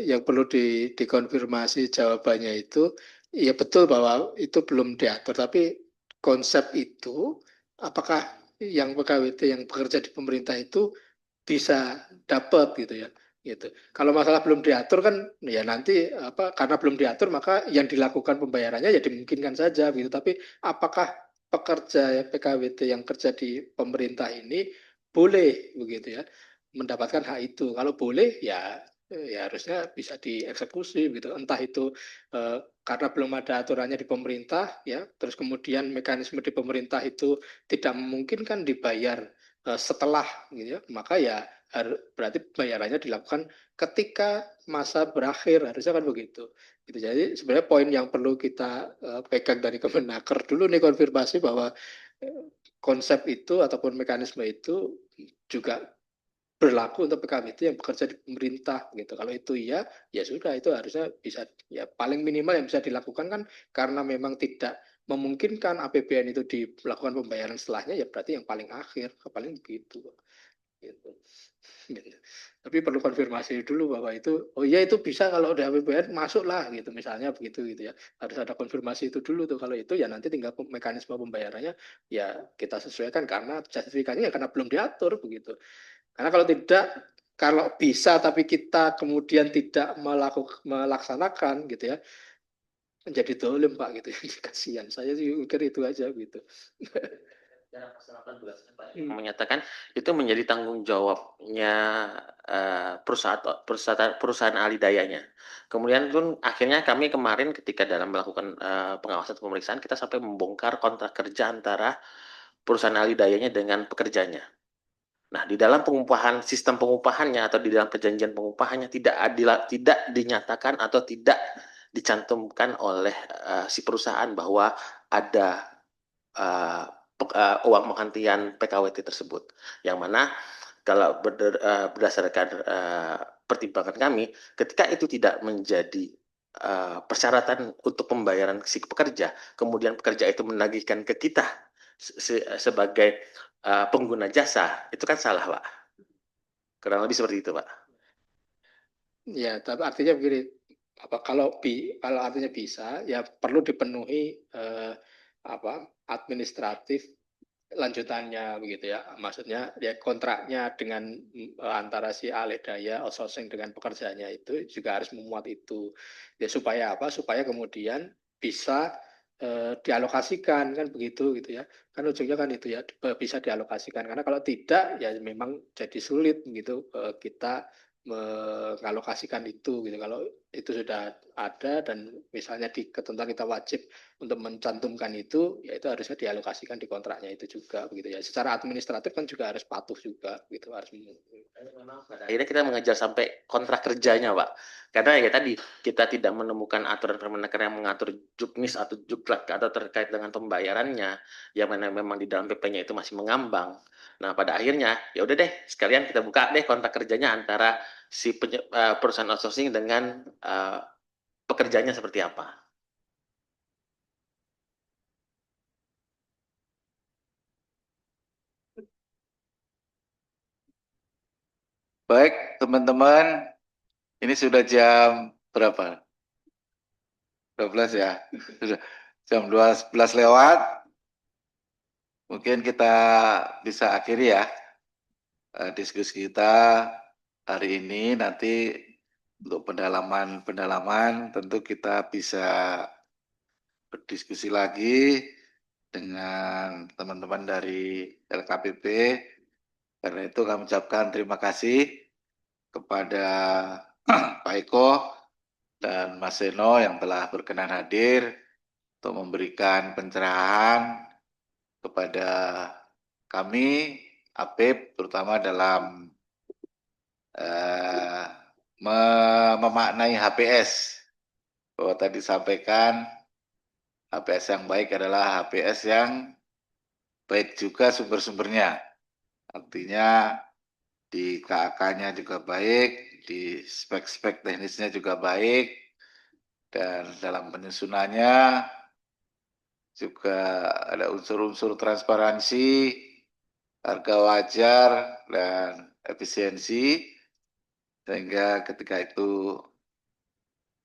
yang perlu dikonfirmasi jawabannya itu, ya betul bahwa itu belum diatur, tapi konsep itu apakah yang PKWT yang bekerja di pemerintah itu bisa dapat gitu ya. Gitu. Kalau masalah belum diatur kan ya nanti karena belum diatur maka yang dilakukan pembayarannya ya dimungkinkan saja gitu. Tapi apakah pekerja PKWT yang kerja di pemerintah ini boleh begitu ya mendapatkan hak itu? Kalau boleh ya harusnya bisa dieksekusi gitu. Entah itu karena belum ada aturannya di pemerintah ya, terus kemudian mekanisme di pemerintah itu tidak memungkinkan dibayar setelah gitu ya, maka ya berarti bayarannya dilakukan ketika masa berakhir, harusnya kan begitu. Gitu. Jadi sebenarnya poin yang perlu kita pegang dari Kemenaker dulu nih, konfirmasi bahwa konsep itu ataupun mekanisme itu juga berlaku untuk PKWT yang bekerja di pemerintah gitu. Kalau itu ya sudah, itu harusnya bisa, ya paling minimal yang bisa dilakukan kan, karena memang tidak memungkinkan APBN itu dilakukan pembayaran setelahnya, ya berarti yang paling akhir, paling begitu. Gitu. Tapi perlu konfirmasi dulu bahwa itu, oh iya itu bisa kalau udah APBN masuklah gitu, misalnya begitu gitu ya. Harus ada konfirmasi itu dulu tuh. Kalau itu ya nanti tinggal mekanisme pembayarannya ya kita sesuaikan karena sertifikatnya ya karena belum diatur begitu. Karena kalau tidak, kalau bisa tapi kita kemudian tidak melaksanakan gitu ya, menjadi dolim Pak gitu. Kasihan, saya sih mikir itu aja gitu. Menyatakan itu menjadi tanggung jawabnya perusahaan ahli dayanya. Kemudian pun akhirnya kami kemarin ketika dalam melakukan pengawasan pemeriksaan, kita sampai membongkar kontrak kerja antara perusahaan ahli dayanya dengan pekerjanya. Nah, di dalam pengupahan, sistem pengupahannya atau di dalam perjanjian pengupahannya tidak dinyatakan atau tidak dicantumkan oleh si perusahaan bahwa ada uang penggantian PKWT tersebut. Yang mana kalau berdasarkan pertimbangan kami, ketika itu tidak menjadi persyaratan untuk pembayaran si pekerja, kemudian pekerja itu menagihkan ke kita sebagai pengguna jasa, itu kan salah, Pak. Kurang lebih seperti itu, Pak. Ya, tapi artinya begini, kalau artinya bisa, ya perlu dipenuhi administratif lanjutannya begitu ya. Maksudnya ya kontraknya dengan antara si ahli daya outsourcing dengan pekerjaannya itu juga harus memuat itu. Ya supaya apa? Supaya kemudian bisa dialokasikan kan begitu gitu ya. Kan ujungnya kan itu ya, bisa dialokasikan, karena kalau tidak ya memang jadi sulit gitu kita mengalokasikan itu gitu. Kalau itu sudah ada dan misalnya di ketentuan kita wajib untuk mencantumkan itu, ya itu harusnya dialokasikan di kontraknya itu juga begitu ya. Secara administratif kan juga harus patuh juga gitu, harus. Akhirnya kita mengejar sampai kontrak kerjanya, Pak. Karena ya tadi kita tidak menemukan aturan Permenaker yang mengatur juknis atau juklak atau terkait dengan pembayarannya, yang mana memang di dalam PP-nya itu masih mengambang. Nah, pada akhirnya ya udah deh, sekalian kita buka deh kontrak kerjanya antara si perusahaan outsourcing dengan pekerjaannya seperti apa. Baik, teman-teman, ini sudah jam berapa? 12 ya. Sudah jam 12 lewat. Mungkin kita bisa akhiri ya diskusi kita hari ini. Nanti untuk pendalaman tentu kita bisa berdiskusi lagi dengan teman-teman dari LKPP. Karena itu kami ucapkan terima kasih kepada Pak Eko dan Mas Seno yang telah berkenan hadir untuk memberikan pencerahan kepada kami, APIP, terutama dalam memaknai HPS. Bahwa tadi sampaikan HPS yang baik adalah HPS yang baik juga sumber-sumbernya. Artinya di KAK-nya juga baik, di spek-spek teknisnya juga baik, dan dalam penyusunannya juga ada unsur-unsur transparansi, harga wajar, dan efisiensi, sehingga ketika itu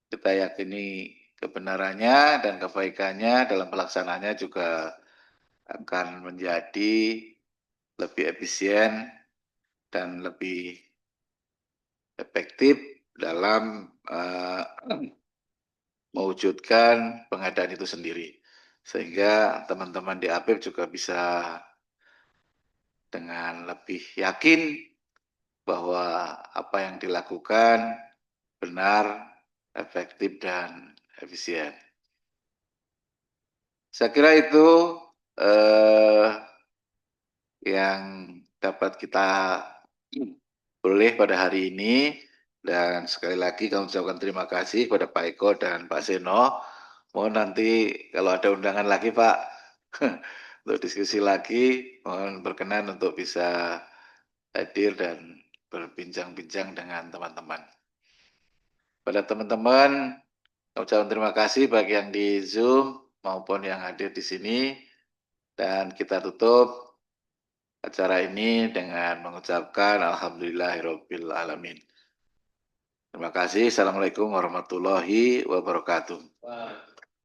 kita yakini kebenarannya dan kebaikannya dalam pelaksanaannya juga akan menjadi lebih efisien dan lebih efektif dalam mewujudkan pengadaan itu sendiri. Sehingga teman-teman di APIP juga bisa dengan lebih yakin bahwa apa yang dilakukan benar, efektif, dan efisien. Saya kira itu yang dapat kita peroleh pada hari ini. Dan sekali lagi kami ucapkan terima kasih kepada Pak Eko dan Pak Seno. Mohon nanti kalau ada undangan lagi Pak, untuk diskusi lagi, mohon berkenan untuk bisa hadir dan berbincang-bincang dengan teman-teman. Pada teman-teman, kami ucapkan terima kasih bagi yang di Zoom maupun yang hadir di sini. Dan kita tutup acara ini dengan mengucapkan Alhamdulillahirabbil alamin. Terima kasih. Assalamualaikum warahmatullahi wabarakatuh.